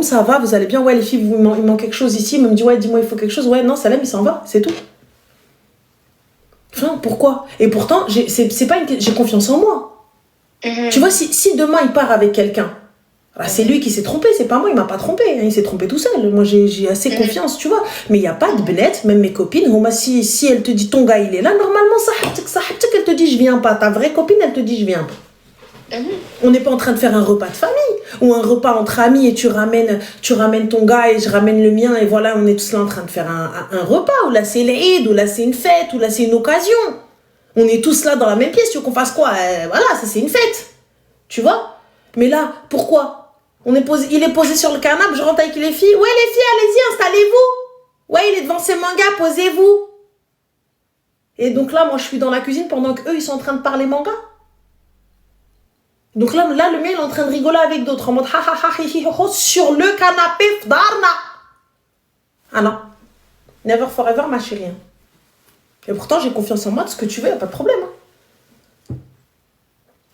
ça va, vous allez bien, ouais, les filles, il manque quelque chose ici, me dit, ouais, dis-moi, il faut quelque chose, ouais, non, Salam, il s'en va, c'est tout. Enfin, pourquoi? Et pourtant, c'est pas j'ai confiance en moi. Tu vois, si demain il part avec quelqu'un, c'est lui qui s'est trompé, c'est pas moi, il m'a pas trompé, hein, il s'est trompé tout seul. Moi j'ai assez confiance, tu vois. Mais il n'y a pas de belette, même mes copines, si elle te dit ton gars il est là, normalement, ça elle te dit je viens pas. Ta vraie copine, elle te dit je viens pas. On n'est pas en train de faire un repas de famille ou un repas entre amis et tu ramènes ton gars et je ramène le mien et voilà, on est tous là en train de faire un repas, ou là c'est l'Eid, ou là c'est une fête, ou là c'est une occasion. On est tous là dans la même pièce, tu veux qu'on fasse quoi? Voilà, ça c'est une fête. Tu vois? Mais là, pourquoi? Il est posé sur le canapé, je rentre avec les filles. Ouais, les filles, allez-y, installez-vous. Ouais, il est devant ses mangas, posez-vous. Et donc là, moi, je suis dans la cuisine pendant qu'eux, ils sont en train de parler manga. Donc là, le mien, il est en train de rigoler avec d'autres, en mode ha ha ha hi hi ho sur le canapé, fdarna. Ah non. Never forever, ma chérie. Et pourtant, j'ai confiance en moi, de ce que tu veux, y a pas de problème.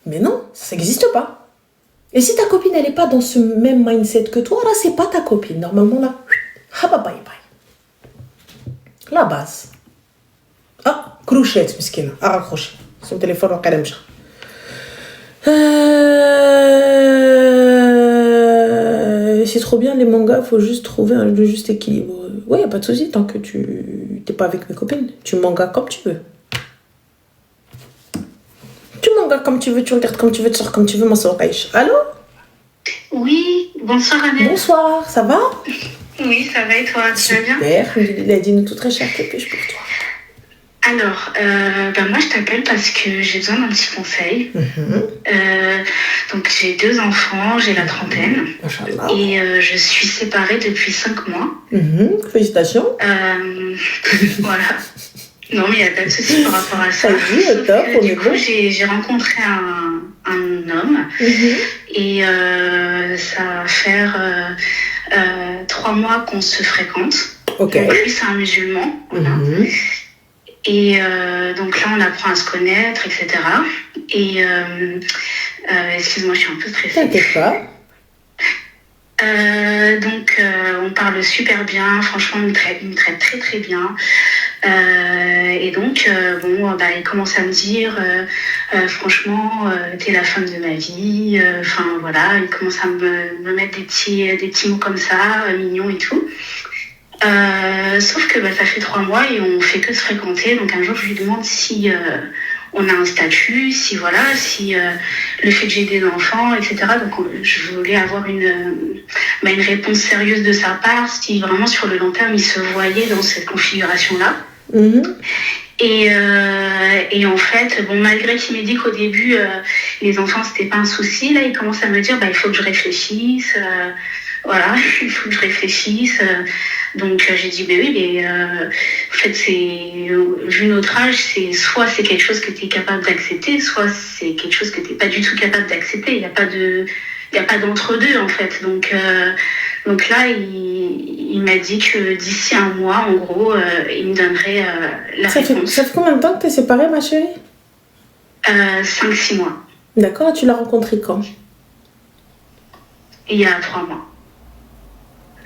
Mais non, ça n'existe pas. Et si ta copine, elle n'est pas dans ce même mindset que toi, là, c'est pas ta copine. Normalement, là, bye bye. La base. Ah, crouchette, miskina. Ah, raccroché. Son téléphone en kalemcha. C'est trop bien, les mangas, faut juste trouver le juste équilibre. Ouais, y a pas de souci, tant que tu t'es pas avec mes copines. Tu mangas comme tu veux. Tu mangas comme tu veux, tu regardes comme tu veux, tu sors comme tu veux, ma soeur Aïcha. Allô? Oui, bonsoir Annette. Bonsoir, ça va? Oui, ça va et toi, tu vas bien? Super, il a dit nous tout très cher, que puis-je pour toi? Alors, moi je t'appelle parce que j'ai besoin d'un petit conseil. Donc j'ai 2 enfants, j'ai la trentaine. Inch'Allah. Et je suis séparée depuis 5 mois. Félicitations. Voilà. Non, mais il n'y a pas de souci par rapport à ça. Du coup, j'ai rencontré un homme et ça va faire 3 mois qu'on se fréquente. Ok. Donc lui, c'est un musulman. Voilà. Et donc là, on apprend à se connaître, etc. Et excuse-moi, je suis un peu stressée. T'inquiète pas. Donc on parle super bien, franchement il me traite très très bien. Et donc il commence à me dire franchement t'es la femme de ma vie, enfin voilà, il commence à me mettre des petits mots comme ça, mignons et tout. Sauf que ça fait 3 mois et on fait que se fréquenter. Donc un jour je lui demande si on a un statut, si le fait que j'ai des enfants, etc. Donc je voulais avoir une réponse sérieuse de sa part, si vraiment sur le long terme il se voyait dans cette configuration-là. Et en fait, malgré qu'il m'ait dit qu'au début les enfants c'était pas un souci, là il commence à me dire il faut que je réfléchisse. voilà, il faut que je réfléchisse. Donc j'ai dit, ben oui, mais en fait, vu notre âge, soit c'est quelque chose que tu es capable d'accepter, soit c'est quelque chose que tu n'es pas du tout capable d'accepter. Il n'y a pas d'entre-deux, en fait. Donc là, il m'a dit que d'ici un mois, en gros, il me donnerait la réponse. Ça fait combien de temps que tu es séparée, ma chérie? 5-6 mois. D'accord, tu l'as rencontré quand? Il y a 3 mois.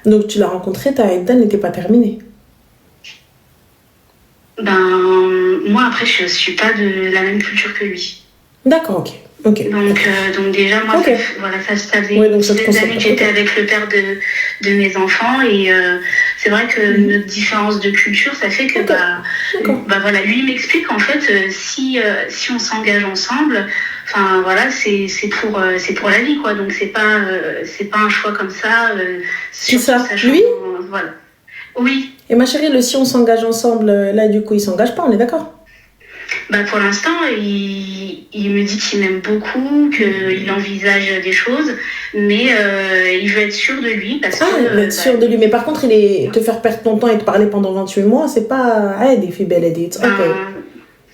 Donc tu l'as rencontré, ta idda n'était pas terminée? Moi, après, je suis pas de la même culture que lui. D'accord, ok. Donc déjà, moi, okay. Ça faisait des années que j'étais avec le père de mes enfants. Et c'est vrai que notre différence de culture, ça fait que, voilà, lui, il m'explique, en fait, si on s'engage ensemble, enfin, voilà, c'est pour la vie, quoi. Donc, c'est pas un choix comme ça. C'est ça, lui? Voilà. Oui. Et ma chérie, si on s'engage ensemble, là, du coup, il s'engage pas, on est d'accord? Pour l'instant, il me dit qu'il m'aime beaucoup, qu'il envisage des choses, mais il veut être sûr de lui. Il veut être sûr de lui. Mais par contre, te faire perdre ton temps et te parler pendant 28 mois, c'est pas... des filles belles et des...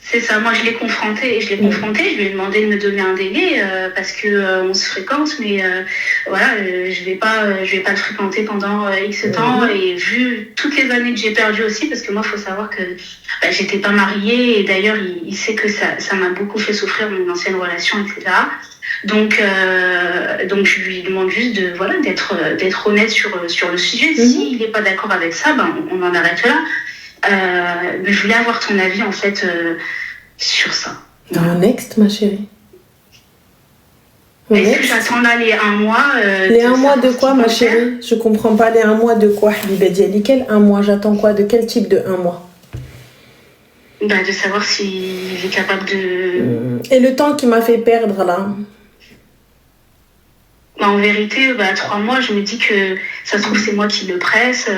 C'est ça, moi je l'ai confronté, je lui ai demandé de me donner un délai parce que on se fréquente, mais voilà, je vais pas le fréquenter pendant X temps, et vu toutes les années que j'ai perdues aussi, parce que moi faut savoir que j'étais pas mariée, et d'ailleurs il sait que ça m'a beaucoup fait souffrir mon ancienne relation, etc. Donc je lui demande juste d'être honnête sur le sujet. S'il n'est pas d'accord avec ça, on en arrête là. Mais je voulais avoir ton avis en fait sur ça. Next, ma chérie. Est-ce que j'attends là les 1 mois Les 1 mois de quoi, ma chérie? Je comprends pas. Les 1 mois de quoi, Habiba Diali? Quel 1 mois? J'attends quoi? De quel type de 1 mois? De savoir s'il est capable de... Et le temps qui m'a fait perdre là? En vérité, 3 mois, je me dis que ça se trouve c'est moi qui le presse.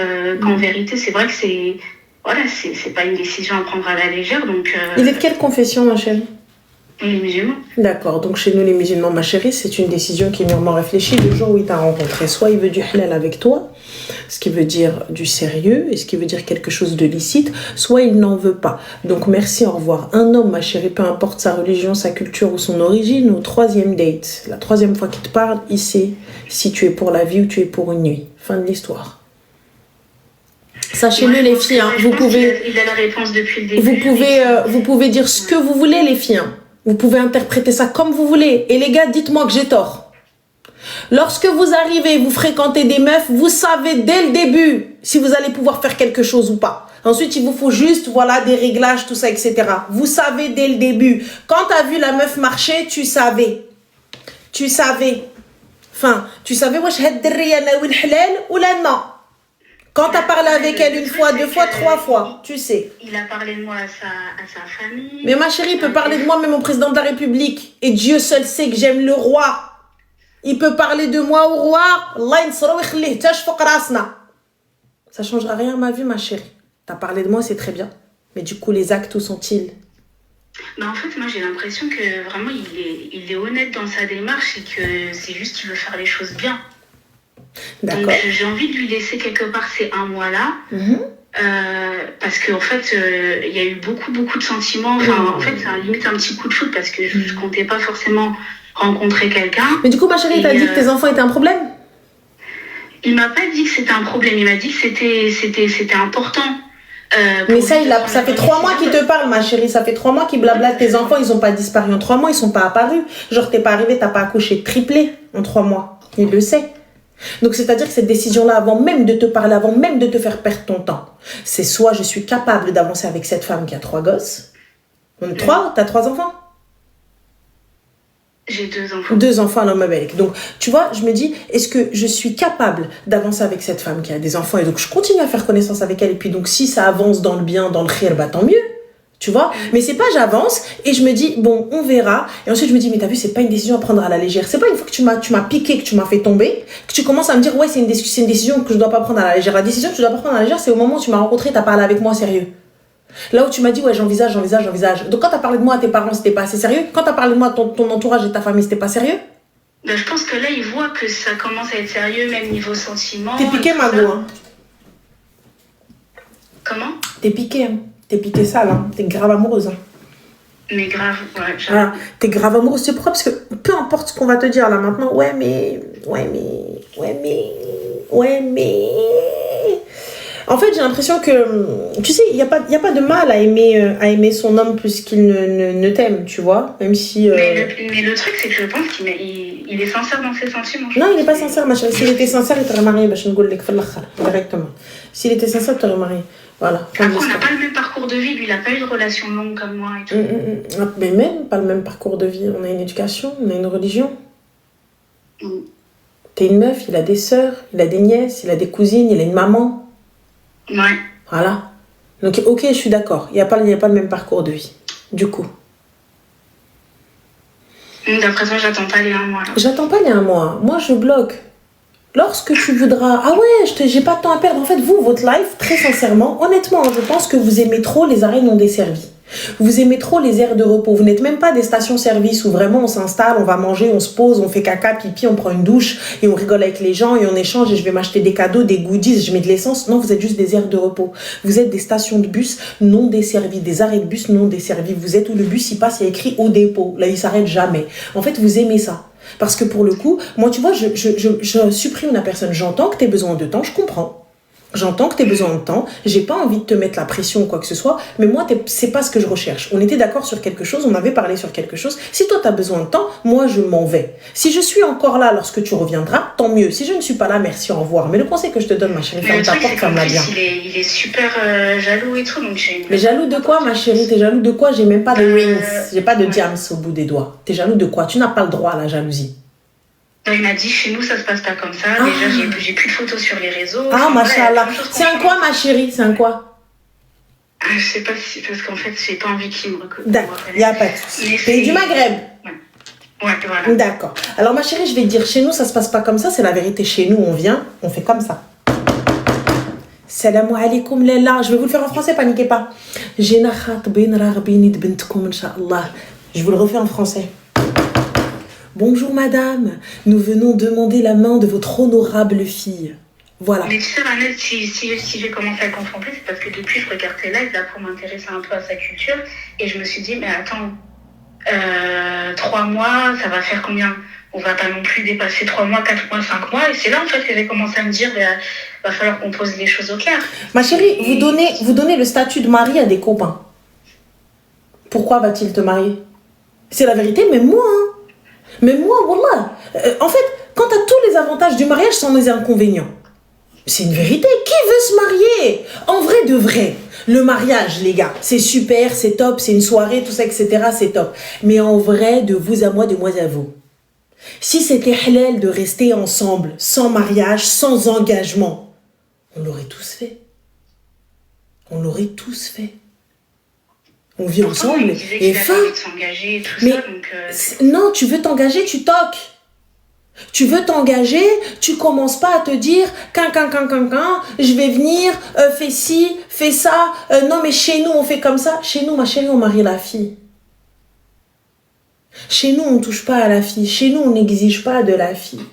Qu'en vérité, c'est vrai que c'est pas une décision à prendre à la légère. Donc, il est de quelle confession, ma chérie? Les musulmans. D'accord, donc chez nous les musulmans, ma chérie, c'est une décision qui est mûrement réfléchie le jour où il t'a rencontré. Soit il veut du halal avec toi, ce qui veut dire du sérieux, et ce qui veut dire quelque chose de licite, soit il n'en veut pas. Donc merci, au revoir. Un homme, ma chérie, peu importe sa religion, sa culture ou son origine, au 3e date, la 3e fois qu'il te parle, il sait si tu es pour la vie ou tu es pour une nuit. Fin de l'histoire. Sachez-le, les filles, vous pouvez... Il a la réponse depuis le début. Vous pouvez dire ce que vous voulez, les filles. Vous pouvez interpréter ça comme vous voulez. Et les gars, dites-moi que j'ai tort. Lorsque vous arrivez, vous fréquentez des meufs, vous savez dès le début si vous allez pouvoir faire quelque chose ou pas. Ensuite, il vous faut juste, des réglages, tout ça, etc. Vous savez dès le début. Quand tu as vu la meuf marcher, tu savais. Enfin, tu savais, wesh, ou là, non. Quand tu as parlé avec elle 1 fois, 2 fois, 3 fois, tu sais. Il a parlé de moi à sa famille. Mais ma chérie, il peut parler de moi même au président de la République. Et Dieu seul sait que j'aime le roi. Il peut parler de moi au roi. Ça ne changera rien à ma vie, ma chérie. Tu as parlé de moi, c'est très bien. Mais du coup, les actes, où sont-ils? En fait, moi, j'ai l'impression que vraiment, il est honnête dans sa démarche et que c'est juste qu'il veut faire les choses bien. D'accord. Donc j'ai envie de lui laisser quelque part ces 1 mois-là, parce qu'en fait il y a eu beaucoup de sentiments. En fait c'est limite un petit coup de foudre parce que je comptais pas forcément rencontrer quelqu'un. Mais du coup, ma chérie, t'as dit que tes enfants étaient un problème? Il m'a pas dit que c'était un problème, il m'a dit que c'était important. Mais ça fait 3 mois qu'il te parle, ma chérie. Ça fait 3 mois qu'il blablate. Tes enfants, ils ont pas disparu en 3 mois, ils sont pas apparus. Genre, t'es pas arrivé, t'as pas accouché triplé en 3 mois. Il le sait. Donc, c'est-à-dire que cette décision-là, avant même de te parler, avant même de te faire perdre ton temps, c'est soit je suis capable d'avancer avec cette femme qui a 3 gosses. 3? T'as 3 enfants? J'ai 2 enfants. 2 enfants à l'homme avec. Donc, tu vois, je me dis, est-ce que je suis capable d'avancer avec cette femme qui a des enfants? Et donc, je continue à faire connaissance avec elle. Et puis, donc, si ça avance dans le bien, dans le khir, tant mieux. Tu vois, mais c'est pas j'avance et je me dis bon on verra, et ensuite je me dis mais t'as vu, c'est pas une décision à prendre à la légère. C'est pas une fois que tu m'as piqué, que tu m'as fait tomber, que tu commences à me dire ouais c'est une décision que je dois pas prendre à la légère. La décision que tu dois pas prendre à la légère, c'est au moment où tu m'as rencontré, t'as parlé avec moi sérieux. Là où tu m'as dit ouais j'envisage. Donc quand t'as parlé de moi à tes parents, c'était pas assez sérieux. Quand t'as parlé de moi à ton entourage et ta famille, c'était pas sérieux. Ben, je pense que là, il voit que ça commence à être sérieux, même niveau sentiments. T'es piqué, Mago, hein. Comment? T'es piqué, hein. T'es piqué sale, hein. T'es grave amoureuse, hein. Mais grave, ouais. Voilà. T'es grave amoureuse, c'est pourquoi? Parce que peu importe ce qu'on va te dire là maintenant, ouais mais... En fait, j'ai l'impression que, tu sais, il n'y a pas de mal à aimer son homme plus qu'il ne t'aime, tu vois, même si... Mais le truc, c'est que je pense qu'il est sincère dans ses sentiments. Non, il n'est pas sincère, ma chérie. S'il était sincère, il t'aurait marié, directement. S'il était sincère, il t'aurait marié. Voilà. Après, on n'a pas le même parcours de vie. Lui, il n'a pas eu de relation longue comme moi et tout. Mais même pas le même parcours de vie. On a une éducation, on a une religion. T'es une meuf, il a des sœurs, il a des nièces, il a des cousines, il a une maman. Ouais. Voilà. Donc, ok, je suis d'accord. Il n'y a pas le même parcours de vie. Du coup. D'après toi, j'attends pas les 1 mois. Là. J'attends pas les 1 mois. Moi, je bloque. Lorsque tu voudras... Ah ouais, j'ai pas de temps à perdre. En fait, vous, votre life, très sincèrement, honnêtement, je pense que vous aimez trop les arrêts non desservis. Vous aimez trop les aires de repos. Vous n'êtes même pas des stations-service où vraiment on s'installe, on va manger, on se pose, on fait caca, pipi, on prend une douche et on rigole avec les gens et on échange et je vais m'acheter des cadeaux, des goodies, je mets de l'essence. Non, vous êtes juste des aires de repos. Vous êtes des stations de bus non desservies, des arrêts de bus non desservis. Vous êtes où le bus il passe, il y a écrit au dépôt. Là, il s'arrête jamais. En fait, vous aimez ça. Parce que pour le coup, moi, tu vois, je supprime la personne. J'entends que tu as besoin de temps, je comprends. J'entends que tu as besoin de temps, j'ai pas envie de te mettre la pression ou quoi que ce soit, mais moi, c'est pas ce que je recherche. On était d'accord sur quelque chose, on avait parlé sur quelque chose. Si toi, tu as besoin de temps, moi, je m'en vais. Si je suis encore là lorsque tu reviendras, tant mieux. Si je ne suis pas là, merci, au revoir. Mais le conseil que je te donne, ma chérie, ferme ta porte, ferme-la bien. Il est super jaloux et tout. Donc mais jaloux de quoi, ma chérie? T'es jaloux de quoi? J'ai même pas de rings, j'ai pas de diams au bout des doigts. T'es jaloux de quoi? Tu n'as pas le droit à la jalousie. Il m'a dit, chez nous, ça se passe pas comme ça. Déjà, j'ai plus de photos sur les réseaux. Ah, machallah. C'est un quoi, ma chérie? C'est un quoi? Je sais pas si... Parce qu'en fait, j'ai pas envie qu'il me reconnaisse. D'accord, il n'y a pas de souci. Pays du Maghreb? Ouais, voilà. D'accord. Alors, ma chérie, je vais te dire, chez nous, ça se passe pas comme ça. C'est la vérité. Chez nous, on vient, on fait comme ça. Salam alaikum, Léla. Je vais vous le faire en français, paniquez pas. Je vous le refais en français. Bonjour madame, nous venons demander la main de votre honorable fille. Voilà. Mais tu sais, Ranel, si j'ai commencé à confronter, c'est parce que depuis, je regarde tes lives là pour m'intéresser un peu à sa culture. Et je me suis dit, mais attends, 3 mois, ça va faire combien? On va pas non plus dépasser 3 mois, 4 mois, 5 mois. Et c'est là, en fait, que j'ai commencé à me dire, va falloir qu'on pose les choses au clair. Ma chérie, vous donnez le statut de mari à des copains. Pourquoi va-t-il te marier? C'est la vérité, même moi, hein. Mais moi, wallah, en fait, quand t'as tous les avantages du mariage sans les inconvénients, c'est une vérité. Qui veut se marier? En vrai de vrai, le mariage, les gars, c'est super, c'est top, c'est une soirée, tout ça, etc., c'est top. Mais en vrai, de vous à moi, de moi à vous. Si c'était halal de rester ensemble, sans mariage, sans engagement, on l'aurait tous fait. On l'aurait tous fait. On vit ensemble et fin. Mais non, tu veux t'engager, tu toques. Tu veux t'engager, tu commences pas à te dire je vais venir, fais ci, fais ça. Non mais chez nous on fait comme ça. Chez nous, ma chérie, on marie la fille. Chez nous on touche pas à la fille. Chez nous on n'exige pas de la fille.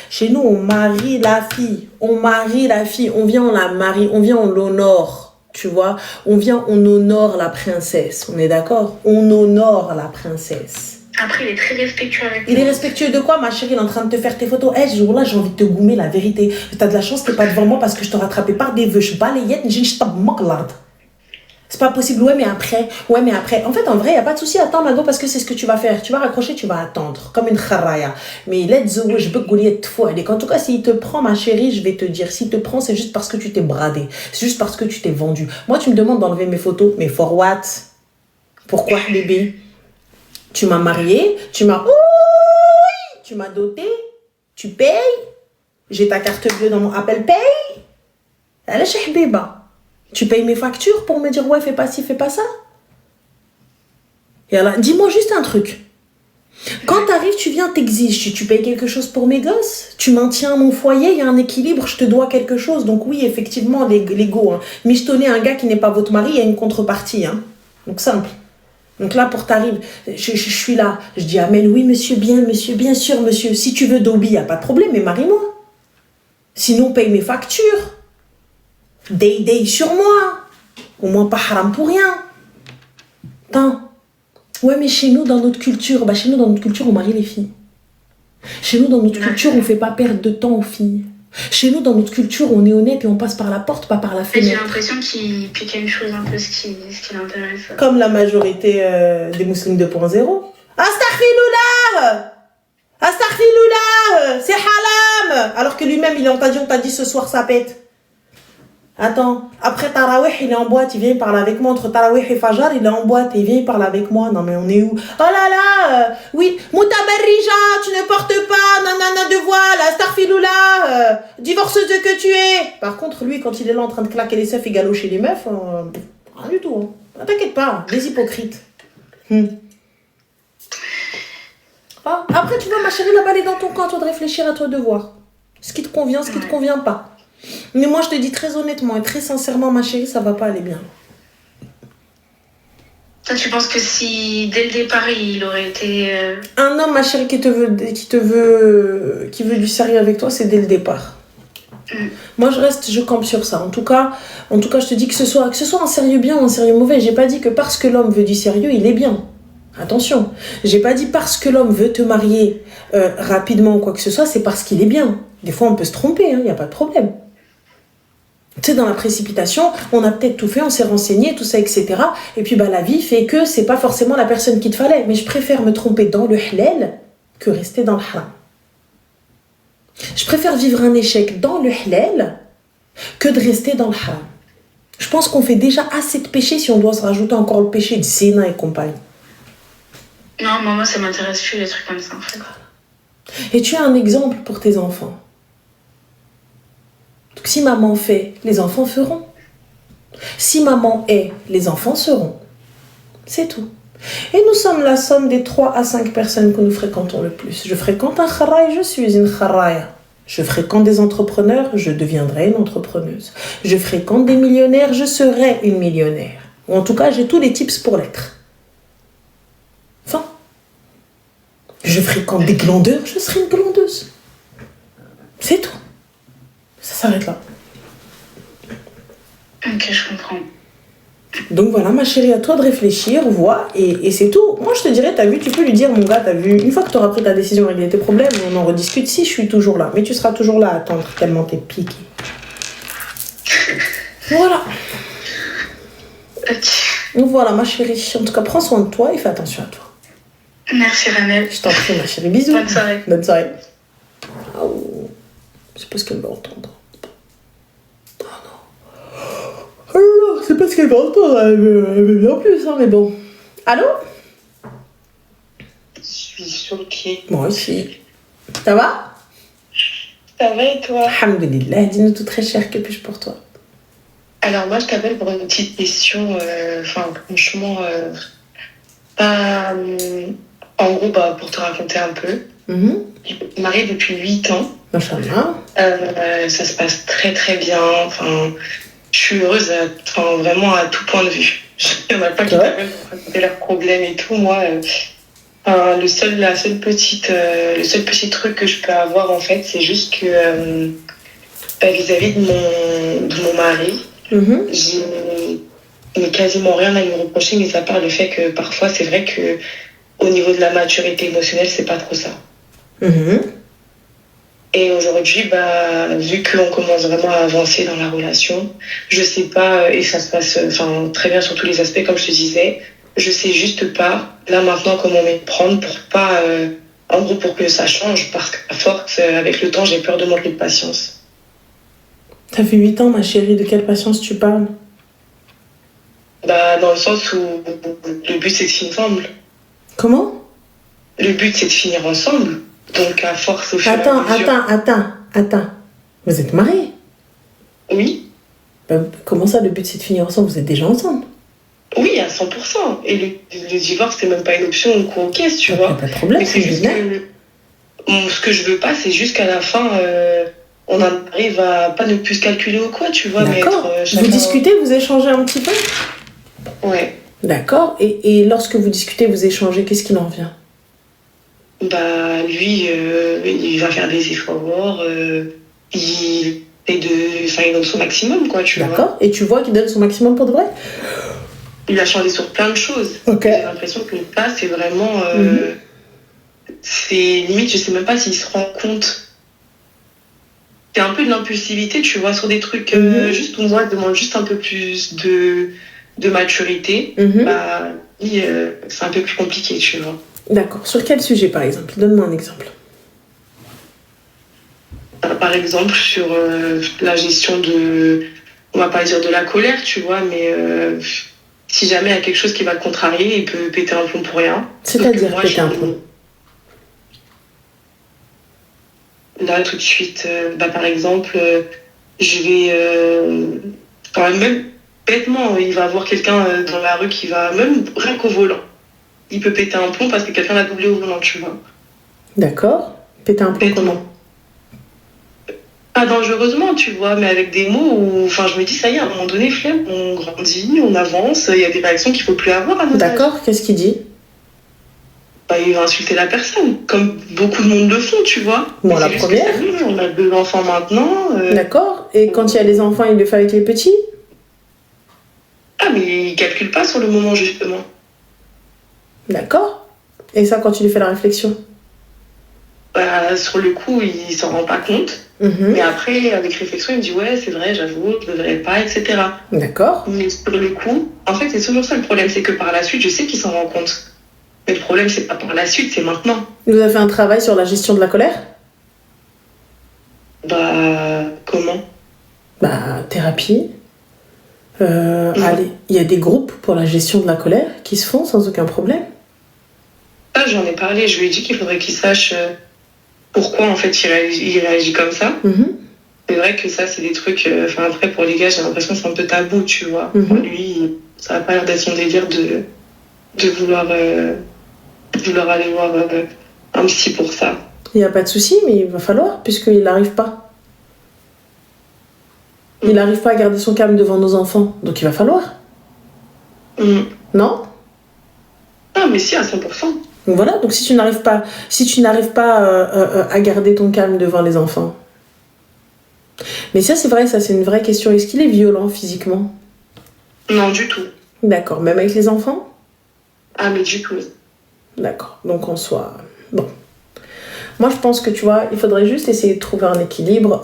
Chez nous on marie la fille. On marie la fille. On vient, on la marie. On vient, on l'honore. Tu vois, on vient, on honore la princesse. On est d'accord? On honore la princesse. Après, il est très respectueux avec Il est respectueux de quoi, ma chérie? Il est en train de te faire tes photos. Ce jour-là, j'ai envie de te goumer, la vérité. T'as de la chance, t'es pas devant moi parce que je te rattrapais par des vœux. Je balayette, je t'ai c'est pas possible. Ouais, mais après. En fait, en vrai, y a pas de souci. Attends, Mago, parce que c'est ce que tu vas faire. Tu vas raccrocher, tu vas attendre. Comme une kharaya. Mais let's go, je peux goulier de fois. En tout cas, s'il te prend, ma chérie, je vais te dire. S'il te prend, c'est juste parce que tu t'es bradé. C'est juste parce que tu t'es vendu. Moi, tu me demandes d'enlever mes photos. Mais for what? Pourquoi, bébé? Tu m'as marié. Tu m'as doté. Tu payes. J'ai ta carte bleue dans mon Apple Pay. Allez, chez Biba. Tu payes mes factures pour me dire, ouais, fais pas ci, fais pas ça. Et alors, dis-moi juste un truc. Quand t'arrives, tu viens, t'exiges. Tu payes quelque chose pour mes gosses? Tu maintiens mon foyer, il y a un équilibre, je te dois quelque chose. Donc oui, effectivement, l'ego. Hein. Michetonner un gars qui n'est pas votre mari, il y a une contrepartie. Hein. Donc simple. Donc là, pour t'arriver, je suis là. Je dis amen, oui, monsieur, bien sûr, monsieur. Si tu veux Dobi, il n'y a pas de problème, mais marie-moi. Sinon, paye mes factures. Day sur moi. Au moins, pas haram pour rien. Attends. Ouais, mais chez nous, dans notre culture, on marie les filles. Chez nous, dans notre culture, on ne fait pas perdre de temps aux filles. Chez nous, dans notre culture, on est honnête et on passe par la porte, pas par la fenêtre. J'ai l'impression qu'il pique une chose un peu ce qui l'intéresse. Comme la majorité des musulmans 2.0. Astaghfirullah, c'est haram. Alors que lui-même, on t'a dit ce soir, ça pète. Attends, après Tarawih, il est en boîte, il vient, il parle avec moi. Entre Tarawih et Fajr, il est en boîte, il vient, il parle avec moi. Non, mais on est où? Oh là là, oui, Moutabarrija, tu ne portes pas, nanana de voile, astaghfirullah, divorceuse que tu es. Par contre, lui, quand il est là en train de claquer les seufs et galocher les meufs, rien du tout. Hein. T'inquiète pas, des hypocrites. Ah, après, tu vois, ma chérie, la balle est dans ton camp, toi de réfléchir à toi de voir. Ce qui te convient, ce qui te convient pas. Mais moi, je te dis très honnêtement et très sincèrement, ma chérie, ça va pas aller bien. Toi, tu penses que si, dès le départ, il aurait été... Un homme, ma chérie, qui veut du sérieux avec toi, c'est dès le départ. Moi, je campe sur ça. En tout cas, je te dis que ce soit un sérieux bien ou un sérieux mauvais. J'ai pas dit que parce que l'homme veut du sérieux, il est bien. Attention. J'ai pas dit parce que l'homme veut te marier rapidement ou quoi que ce soit, c'est parce qu'il est bien. Des fois, on peut se tromper, il n'y a pas de problème. Tu sais, dans la précipitation, on a peut-être tout fait, on s'est renseigné, tout ça, etc. Et puis, la vie fait que c'est pas forcément la personne qu'il te fallait. Mais je préfère me tromper dans le halal que rester dans le haram. Je préfère vivre un échec dans le halal que de rester dans le haram. Je pense qu'on fait déjà assez de péchés si on doit se rajouter encore le péché de zina et compagnie. Non, moi, ça m'intéresse plus, les trucs comme ça, en fait. Et tu as un exemple pour tes enfants. Donc, si maman fait, les enfants feront. Si maman est, les enfants seront. C'est tout. Et nous sommes la somme des 3 à 5 personnes que nous fréquentons le plus. Je fréquente un kharaï, je suis une kharaïa. Je fréquente des entrepreneurs, je deviendrai une entrepreneuse. Je fréquente des millionnaires, je serai une millionnaire. Ou en tout cas, j'ai tous les tips pour l'être. Enfin, je fréquente des glandeurs, je serai une glandeuse. C'est tout. Ça s'arrête là. Ok, je comprends. Donc voilà, ma chérie, à toi de réfléchir, vois, et c'est tout. Moi, je te dirais, t'as vu, tu peux lui dire, mon gars, t'as vu, une fois que t'auras pris ta décision, régler tes problèmes, on en rediscute. Si, je suis toujours là. Mais tu seras toujours là à attendre, tellement t'es piqué. Voilà. Ok. Donc voilà, ma chérie. En tout cas, prends soin de toi et fais attention à toi. Merci, Ramel. Je t'en prie, ma chérie. Bisous. Bonne soirée. Bonne soirée. Oh. C'est pas ce qu'elle va entendre. Oh non, c'est pas ce qu'elle va entendre. Elle veut bien plus, mais bon. Allô? Je suis choquée. Moi aussi. Ça va? Ça va et toi? Alhamdulillah. Dis-nous tout très cher, que puis-je pour toi? Alors moi je t'appelle pour une petite question, franchement, pas, en gros pour te raconter un peu. Je suis mariée depuis 8 ans. Machallah. Ça se passe très très bien, je suis heureuse vraiment à tout point de vue. Il n'y en a pas qui t'appellent pour raconter leurs problèmes et tout. Moi, le seul petit truc que je peux avoir en fait, c'est juste que vis-à-vis de mon mari, j'ai quasiment rien à lui reprocher, mis à part le fait que parfois c'est vrai que au niveau de la maturité émotionnelle, c'est pas trop ça. Et aujourd'hui, vu qu'on commence vraiment à avancer dans la relation, je sais pas, et ça se passe très bien sur tous les aspects, comme je te disais, je sais juste pas, là maintenant, comment m'y prendre pour pas, en gros, pour que ça change, parce qu'à force, avec le temps, j'ai peur de manquer de patience. Ça fait 8 ans, ma chérie, de quelle patience tu parles? Dans le sens où le but, c'est de finir ensemble. Comment? Le but, c'est de finir ensemble. Donc, à force, au fur et à mesure... Attends. Vous êtes mariés? Oui. Comment ça, le but, c'est de finir ensemble? Vous êtes déjà ensemble? Oui, à 100%. Et le divorce, c'est même pas une option ou quoi aux caisses, tu vois. Pas de problème, mais c'est juste que... ce que je veux pas, c'est juste qu'à la fin, on en arrive à pas ne plus se calculer ou quoi, tu vois. D'accord. Mais être, vous discutez, vous échangez un petit peu? Ouais. D'accord. Et lorsque vous discutez, vous échangez, qu'est-ce qu'il en vient? Bah, lui, il va faire des efforts, il il donne son maximum, quoi, tu vois. D'accord. Et tu vois qu'il donne son maximum pour de vrai? Il a changé sur plein de choses. Ok. J'ai l'impression que là, c'est vraiment... c'est limite, je sais même pas s'il se rend compte. C'est un peu de l'impulsivité, tu vois, sur des trucs juste où moi, je demande juste un peu plus de maturité. Bah, lui, c'est un peu plus compliqué, tu vois. D'accord. Sur quel sujet, par exemple? Donne-moi un exemple. Par exemple, sur la gestion de... On va pas dire de la colère, tu vois, mais... si jamais il y a quelque chose qui va le contrarier, il peut péter un plomb pour rien. C'est-à-dire péter un plomb? Là, tout de suite, par exemple, je vais... même bêtement, il va voir quelqu'un dans la rue qui va... Même rien qu'au volant. Il peut péter un plomb parce que quelqu'un l'a doublé au volant, tu vois. D'accord. Péter un plomb comment? Pas dangereusement, tu vois, mais avec des mots où... Enfin, je me dis, ça y est, à un moment donné, flemme, on grandit, on avance, il y a des réactions qu'il ne faut plus avoir à notre âge. D'accord, qu'est-ce qu'il dit? Bah, il va insulter la personne, comme beaucoup de monde le font, tu vois. Bon, la première. On a 2 enfants maintenant. D'accord, et quand il y a les enfants, il le fait avec les petits? Ah, mais il calcule pas sur le moment, justement. D'accord. Et ça, quand tu lui fais la réflexion? Bah, sur le coup, il s'en rend pas compte. Mais après, avec réflexion, il me dit ouais, c'est vrai, j'avoue, je devrais pas, etc. D'accord. Mais sur le coup, en fait, c'est toujours ça le problème, c'est que par la suite, je sais qu'il s'en rend compte. Mais le problème, c'est pas par la suite, c'est maintenant. Vous avez fait un travail sur la gestion de la colère? Bah, comment? Bah, thérapie. Allez, il y a des groupes pour la gestion de la colère qui se font sans aucun problème. Ça, j'en ai parlé, je lui ai dit qu'il faudrait qu'il sache pourquoi, en fait, il réagit comme ça. C'est vrai que ça, c'est des trucs... après, pour les gars, j'ai l'impression que c'est un peu tabou, tu vois. Pour lui, ça n'a pas l'air d'être son délire de vouloir aller voir un psy pour ça. Il n'y a pas de souci, mais il va falloir, puisqu'il n'arrive pas. Il n'arrive pas à garder son calme devant nos enfants, donc il va falloir. Non? Ah, mais si, à 100%. Donc voilà, donc si tu n'arrives pas à garder ton calme devant les enfants. Mais ça, c'est vrai, ça, c'est une vraie question. Est-ce qu'il est violent physiquement? Non, du tout. D'accord, même avec les enfants? Ah, mais du tout. D'accord, donc en soi... Bon. Moi, je pense que, tu vois, il faudrait juste essayer de trouver un équilibre,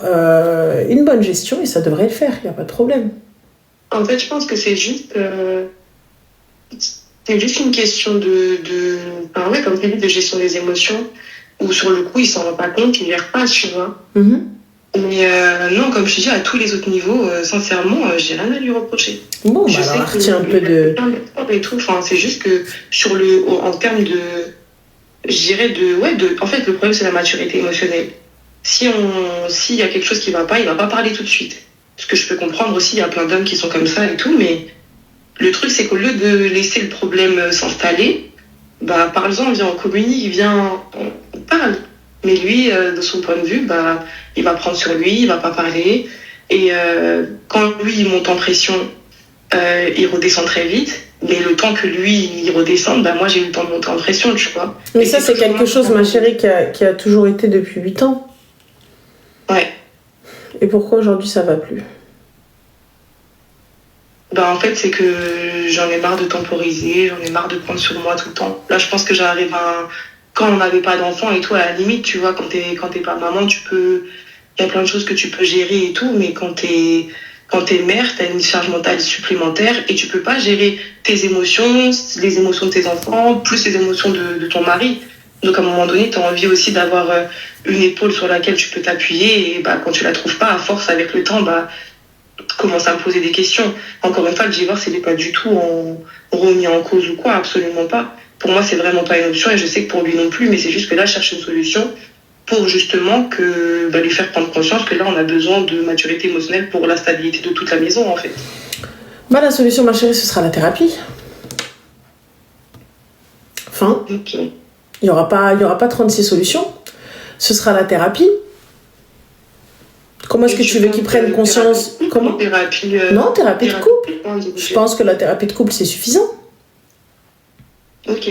une bonne gestion, et ça devrait le faire, il n'y a pas de problème. En fait, je pense que c'est juste... c'est juste une question comme tu dis, de gestion des émotions, où sur le coup, il s'en rend pas compte, il ne gère pas, tu vois. Mais non, comme je te dis, à tous les autres niveaux, sincèrement, j'ai rien à lui reprocher. Bon, je bah sais alors, que retiens un peu de... Et tout, c'est juste que en termes de... Je dirais en fait, le problème, c'est la maturité émotionnelle. S'il y a quelque chose qui va pas, il va pas parler tout de suite. Ce que je peux comprendre aussi, il y a plein d'hommes qui sont comme ça et tout, mais le truc, c'est qu'au lieu de laisser le problème s'installer, bah, parle-en, viens, on communique, on parle. Mais lui, de son point de vue, bah, il va prendre sur lui, il va pas parler. Et quand lui, il monte en pression, il redescend très vite. Mais le temps que lui, il redescende, bah, moi, j'ai eu le temps de monter en pression, tu vois. Mais ça, c'est quelque chose, ma chérie, qui a toujours été depuis 8 ans. Ouais. Et pourquoi aujourd'hui, ça va plus? Bah, en fait, c'est que j'en ai marre de temporiser, j'en ai marre de prendre sur moi tout le temps. Là, je pense que j'arrive à... Quand on n'avait pas d'enfant et tout, à la limite, tu vois, quand t'es pas maman, il y a plein de choses que tu peux gérer et tout, mais quand t'es mère, t'as une charge mentale supplémentaire et tu peux pas gérer tes émotions, les émotions de tes enfants, plus les émotions de ton mari. Donc, à un moment donné, t'as envie aussi d'avoir une épaule sur laquelle tu peux t'appuyer et bah, quand tu la trouves pas, à force, avec le temps, bah, commence à me poser des questions. Encore une fois, le divorce, il n'est pas du tout remis en cause ou quoi, absolument pas. Pour moi, c'est vraiment pas une option et je sais que pour lui non plus, mais c'est juste que là, je cherche une solution pour justement lui faire prendre conscience que là, on a besoin de maturité émotionnelle pour la stabilité de toute la maison, en fait. Bah, la solution, ma chérie, ce sera la thérapie. Enfin, Okay. Il y aura pas 36 solutions. Ce sera la thérapie. Comment est-ce que tu veux qu'ils prennent conscience? Comment? Thérapie, Non, thérapie de couple. Okay. Je pense que la thérapie de couple, c'est suffisant. Ok.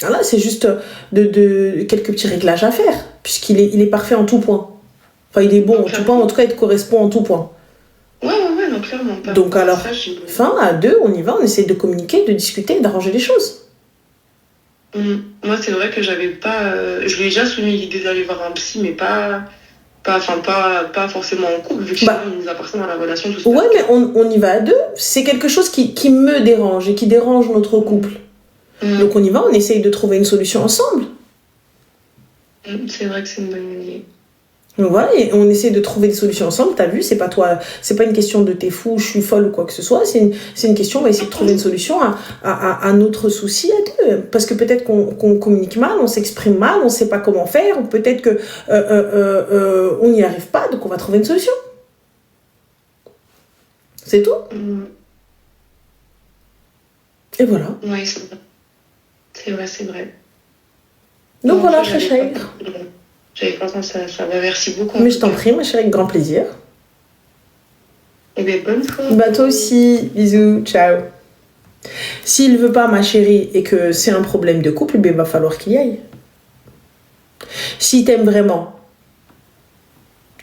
Voilà, c'est juste de quelques petits réglages à faire, il est parfait en tout point. Enfin, il est bon en tout point, en tout cas, il te correspond en tout point. Ouais, non, clairement. Donc alors, à deux, on y va, on essaie de communiquer, de discuter, d'arranger les choses. Moi, c'est vrai que j'avais pas... je lui ai déjà soumis l'idée d'aller voir un psy, mais pas forcément en couple, vu que il nous appartient dans la relation. Tout ça. Ouais, mais on y va à deux. C'est quelque chose qui me dérange et qui dérange notre couple. Donc on y va, on essaye de trouver une solution ensemble. C'est vrai que c'est une bonne idée. Donc voilà, et on essaie de trouver des solutions ensemble. T'as vu, c'est pas une question de t'es fou, je suis folle ou quoi que ce soit. C'est une question, on va essayer de trouver une solution à notre souci à deux. Parce que peut-être qu'on communique mal, on s'exprime mal, on sait pas comment faire, ou peut-être que on n'y arrive pas, donc on va trouver une solution. C'est tout. Et voilà. Oui, c'est vrai. Donc voilà, très cher. J'avais pas pensé à ça. Merci beaucoup. Mais je t'en prie, ma chérie, avec grand plaisir. Et bien, bonne soirée. Bah, toi aussi. Bisous. Ciao. S'il veut pas, ma chérie, et que c'est un problème de couple, il va falloir qu'il y aille. S'il t'aime vraiment,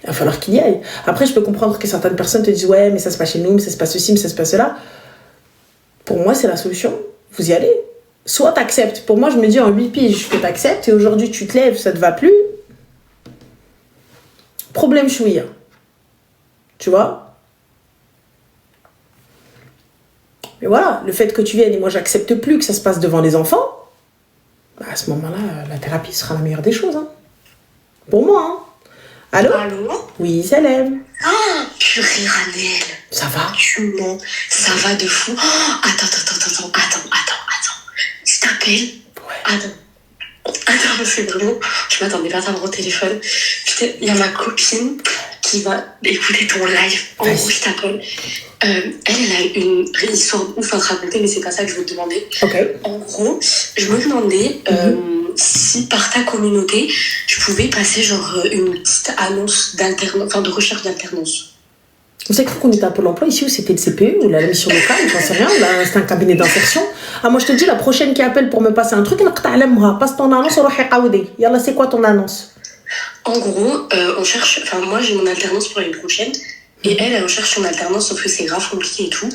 il va falloir qu'il y aille. Après, je peux comprendre que certaines personnes te disent ouais, mais ça se passe chez nous, mais ça se passe ceci, mais ça se passe cela. Pour moi, c'est la solution. Vous y allez. Soit t'acceptes. Pour moi, je me dis en 8 piges que t'acceptes, et aujourd'hui, tu te lèves, ça te va plus. Problème chouïa. Tu vois? Mais voilà, le fait que tu viennes et moi j'accepte plus que ça se passe devant les enfants, bah à ce moment-là, la thérapie sera la meilleure des choses. Hein. Pour moi. Hein. Allô? Oui, Salem. Ah, purée, Ranel. Ça va? Tu mens. Ça va de fou. Oh, attends. Je t'appelle. Ouais. Attends, c'est vraiment... Je m'attendais pas à t'avoir au téléphone. Putain, il y a ma copine qui va écouter ton live. En gros, je t'appelle. Elle a une histoire ouf à te raconter, mais c'est pas ça que je veux te demander. Okay. En gros, je me demandais si par ta communauté, je pouvais passer genre une petite annonce d'alternance, enfin de recherche d'alternance. Vous savez qu'on était à Pôle emploi ici, ou c'était le CPE ou la mission locale, j'en sais rien, là, c'était un cabinet d'insertion. Ah, moi je te dis, la prochaine qui appelle pour me passer un truc, passe ton annonce, Yallah, c'est quoi ton annonce? En gros, on cherche, enfin moi j'ai mon alternance pour l'année prochaine, et elle recherche son alternance, sauf que c'est grave compliqué et tout.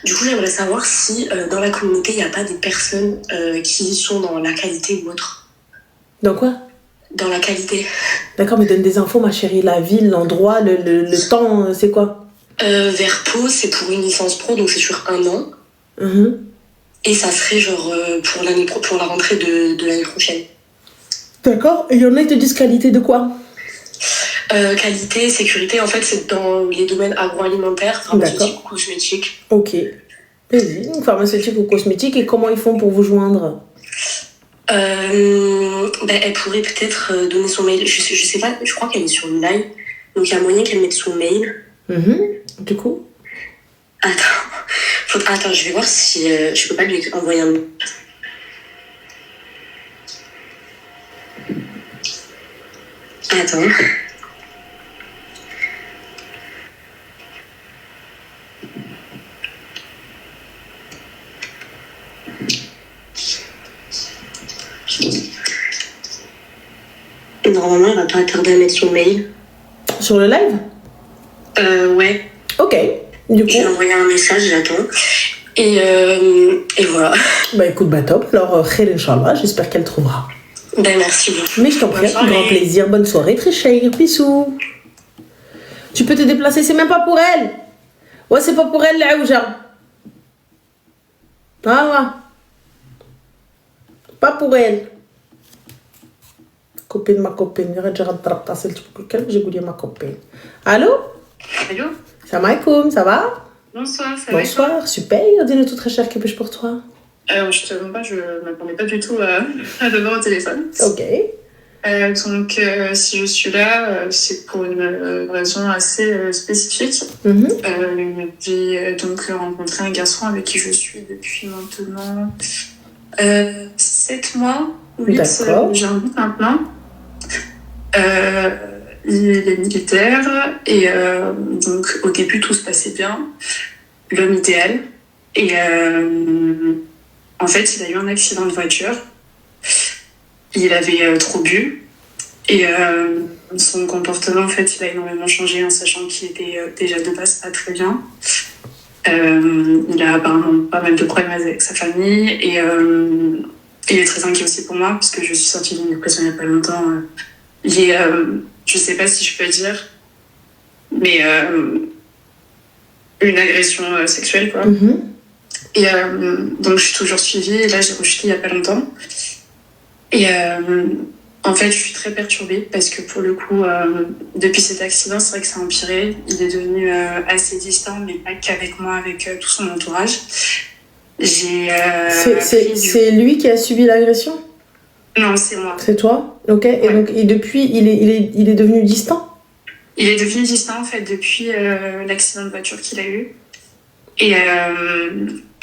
Du coup, j'aimerais savoir si dans la communauté, il n'y a pas des personnes qui sont dans la qualité ou autre. Dans quoi? Dans la qualité. D'accord, mais donne des infos, ma chérie, la ville, l'endroit, le temps, c'est quoi? Vers Pau, c'est pour une licence pro, donc c'est sur 1 an. Et ça serait genre pour la rentrée de l'année prochaine. D'accord, et il y en a qui te disent qualité de quoi? Qualité, sécurité, en fait, c'est dans les domaines agroalimentaires, pharmaceutique ou cosmétique. Ok. Vas-y, donc pharmaceutique ou cosmétique, et comment ils font pour vous joindre? Elle pourrait peut-être donner son mail. Je sais pas, je crois qu'elle est sur Line, donc il y a moyen qu'elle mette son mail. Du coup? Attends, je vais voir si je peux pas lui envoyer un mail. Attends. Normalement, il va pas tarder à mettre son mail. Sur le live? Ouais. Ok. Du coup, je vais envoyer un message, j'attends. Et voilà. Bah écoute, bah top. Alors, khair Inch'Allah, j'espère qu'elle trouvera. Ben merci beaucoup. Mais je t'en prie, avec grand plaisir. Bonne soirée, très chère. Bisous. Tu peux te déplacer, c'est même pas pour elle. Ouais, c'est pas pour elle, la Aouja. Ah ouais. Pas pour elle. Copine, ma copine. J'ai goûté ma copine. Allô? Allô? Salam alaikum, ça va? Bonsoir, ça va? Bonsoir, super. Dis-nous tout très cher, que puis-je pour toi? Je te demande pas, je m'attendais pas du tout à devoir au téléphone. Ok. Donc, si je suis là, c'est pour une raison assez spécifique. J'ai donc rencontré un garçon avec qui je suis depuis maintenant 7 mois, 8, j'ai un but maintenant. Il est militaire et donc au début tout se passait bien, l'homme idéal. Et en fait, il a eu un accident de voiture. Il avait trop bu. Et son comportement, en fait, il a énormément changé en sachant qu'il était déjà de base pas très bien. Il a apparemment pas mal de problèmes avec sa famille. Et il est très inquiet aussi pour moi parce que je suis sortie d'une dépression il n'y a pas longtemps. Il est, je sais pas si je peux dire, mais une agression sexuelle, quoi. Et donc, je suis toujours suivie. Et là, j'ai rechuté il n'y a pas longtemps. Et en fait, je suis très perturbée parce que pour le coup, depuis cet accident, c'est vrai que ça a empiré. Il est devenu assez distant, mais pas qu'avec moi, avec tout son entourage. C'est lui qui a subi l'agression ? Non, c'est moi. C'est toi ? Ok. Ouais. Et donc, depuis, il est devenu distant ? Il est devenu distant, en fait, depuis l'accident de voiture qu'il a eu. Et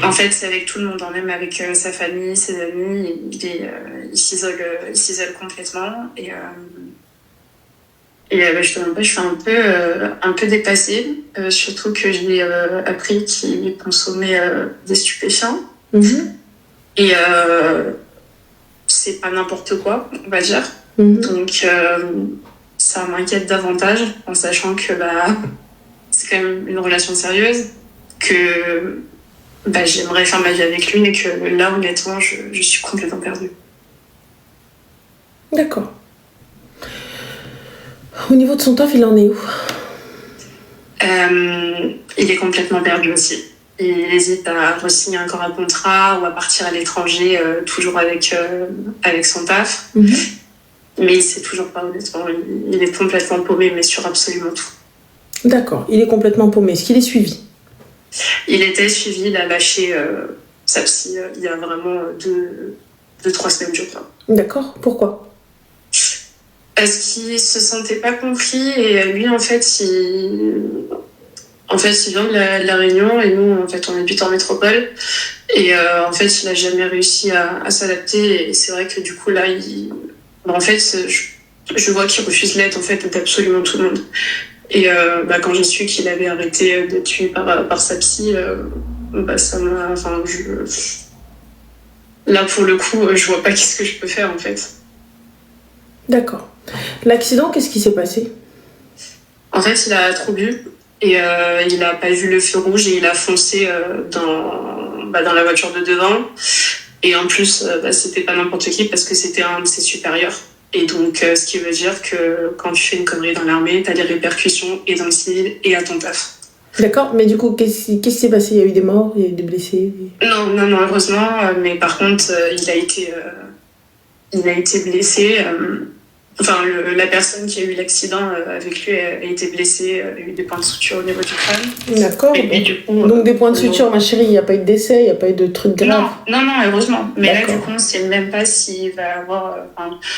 en fait, c'est avec tout le monde, même avec sa famille, ses amis. Il s'isole complètement. Et je te demande pas, je suis un peu dépassée. Surtout que j'ai appris qu'il consommait des stupéfiants. Et c'est pas n'importe quoi, on va dire. Donc, ça m'inquiète davantage en sachant que c'est quand même une relation sérieuse, que j'aimerais faire ma vie avec lui, mais que là, honnêtement, je suis complètement perdue. D'accord. Au niveau de son taf, il en est où ? Il est complètement perdu aussi. Il hésite à re-signer encore un contrat ou à partir à l'étranger, toujours avec son taf. Mais il sait toujours pas, honnêtement. Il est complètement paumé, mais sur absolument tout. D'accord, il est complètement paumé. Est-ce qu'il est suivi ? Il était suivi, il a lâché sa psy il y a vraiment 2-3 semaines, je crois. D'accord, pourquoi ? Parce qu'il se sentait pas compris et lui, en fait, il vient de la Réunion et nous, en fait, on habite en métropole. Et en fait, il a jamais réussi à s'adapter. Et c'est vrai que du coup, là, en fait, je vois qu'il refuse l'aide, en fait, d'absolument tout le monde. Et quand j'ai su qu'il avait arrêté d'être tué par sa psy, ça m'a... Là, pour le coup, je vois pas qu'est-ce que je peux faire, en fait. D'accord. L'accident, qu'est-ce qui s'est passé ? En fait, il a trop bu et il a pas vu le feu rouge et il a foncé dans la voiture de devant. Et en plus, c'était pas n'importe qui parce que c'était un de ses supérieurs. Et donc, ce qui veut dire que quand tu fais une connerie dans l'armée, t'as des répercussions et dans le civil et à ton taf. D'accord, mais du coup, qu'est-ce qui s'est passé ? Il y a eu des morts, il y a eu des blessés ? Non, heureusement. Mais par contre, il a été blessé. La personne qui a eu l'accident avec lui a été blessée, a eu des points de suture au niveau du crâne. D'accord. Et du coup, donc des points de suture, ma chérie, il n'y a pas eu de décès, il n'y a pas eu de trucs graves. Non, heureusement. Mais D'accord. là, du coup, on ne sait même pas s'il va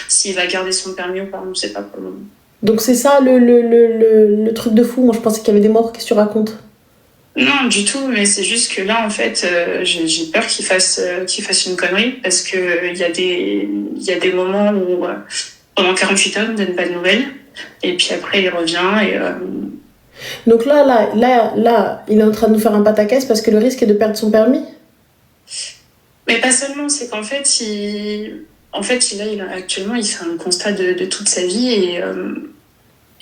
s'il va garder son permis ou pas, on ne sait pas pour le moment. Donc c'est ça le truc de fou. Moi, je pensais qu'il y avait des morts. Qu'est-ce que tu racontes ? Non, du tout, mais c'est juste que là, en fait, j'ai peur qu'il fasse une connerie parce qu'il y a des moments où... pendant 48 heures, il ne donne pas de nouvelles. Et puis après, il revient et... Donc là, il est en train de nous faire un pataquès parce que le risque est de perdre son permis ? Mais pas seulement, c'est qu'en fait, actuellement, il fait un constat de toute sa vie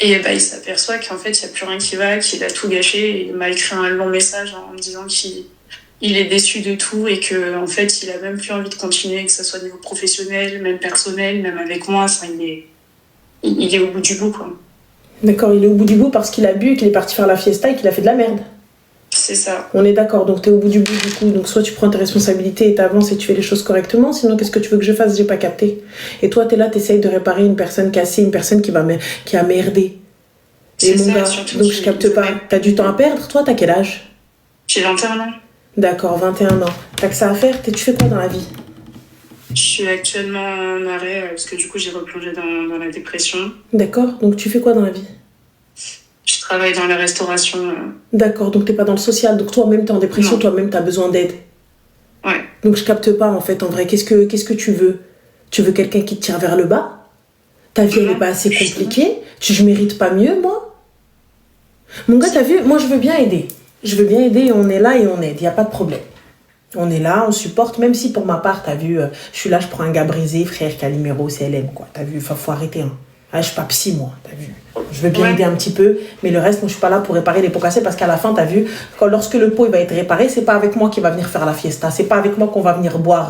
et il s'aperçoit qu'en fait, il n'y a plus rien qui va, qu'il a tout gâché. Il m'a écrit un long message en me disant qu'il est déçu de tout et qu'en fait, il a même plus envie de continuer, que ce soit au niveau professionnel, même personnel, même avec moi. Enfin, il est au bout du bout, quoi. D'accord, il est au bout du bout parce qu'il a bu et qu'il est parti faire la fiesta et qu'il a fait de la merde. C'est ça. On est d'accord, donc t'es au bout du bout du coup. Donc soit tu prends tes responsabilités et t'avances et tu fais les choses correctement, sinon qu'est-ce que tu veux que je fasse ? J'ai pas capté. Et toi, t'es là, t'essayes de réparer une personne cassée, une personne qui a merdé. C'est et mon ça, gars, donc je capte pas. T'as du temps à perdre, toi, t'as quel âge ? J'ai 21 ans. D'accord, 21 ans. T'as que ça à faire, tu fais quoi dans la vie ? Je suis actuellement en arrêt parce que du coup j'ai replongé dans la dépression. D'accord, donc tu fais quoi dans la vie ? Je travaille dans la restauration. D'accord, donc t'es pas dans le social, donc toi-même t'es en dépression, Non. toi-même t'as besoin d'aide. Ouais. Donc je capte pas en fait, en vrai, qu'est-ce que tu veux ? Tu veux quelqu'un qui te tire vers le bas ? Ta vie elle est pas assez compliquée ? Je mérite pas mieux moi ? Mon gars, t'as vu, moi je veux bien aider. Je veux bien aider et on est là et on aide, y a pas de problème. On est là, on supporte, même si pour ma part, t'as vu, je suis là, je prends un gars brisé, frère, Calimero, CLM, quoi. T'as vu, faut arrêter, hein. Ah, je suis pas psy, moi, t'as vu. Je veux bien aider un petit peu, mais le reste, moi, je suis pas là pour réparer les pots cassés parce qu'à la fin, t'as vu, lorsque le pot il va être réparé, c'est pas avec moi qu'il va venir faire la fiesta, c'est pas avec moi qu'on va venir boire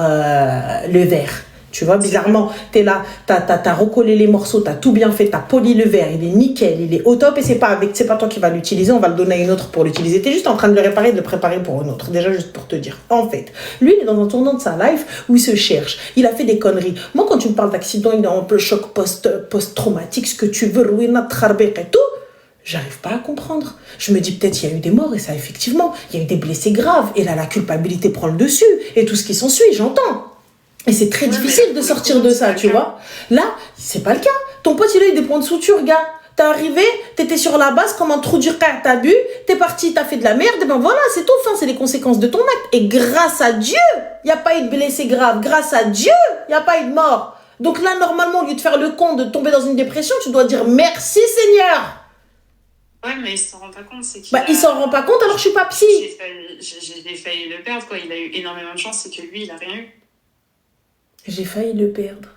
le verre. Tu vois, bizarrement, t'es là, t'as recollé les morceaux, t'as tout bien fait, t'as poli le verre, il est nickel, il est au top et c'est pas toi qui vas l'utiliser, on va le donner à une autre pour l'utiliser. T'es juste en train de le réparer, de le préparer pour une autre. Déjà, juste pour te dire. En fait, lui, il est dans un tournant de sa life où il se cherche. Il a fait des conneries. Moi, quand tu me parles d'accident, il est en peu choc post-traumatique, ce que tu veux, ruina, trarbek et tout, j'arrive pas à comprendre. Je me dis peut-être il y a eu des morts et ça, effectivement, il y a eu des blessés graves et là, la culpabilité prend le dessus et tout ce qui s'ensuit, j'entends. Et c'est très difficile de sortir de ça, tu vois. Là, c'est pas le cas. Ton pote, il a eu des points de suture, gars. T'es arrivé, t'étais sur la base comme un trou du cœur, t'as bu, t'es parti, t'as fait de la merde, et ben voilà, c'est tout. Enfin, c'est les conséquences de ton acte. Et grâce à Dieu, il n'y a pas eu de blessés graves. Grâce à Dieu, il n'y a pas eu de mort. Donc là, normalement, au lieu de faire le con, de tomber dans une dépression, tu dois dire merci, Seigneur. Ouais, mais il s'en rend pas compte. C'est il s'en rend pas compte, alors je suis pas psy. J'ai failli le perdre, quoi. Il a eu énormément de chance, c'est que lui, il a rien eu. J'ai failli le perdre.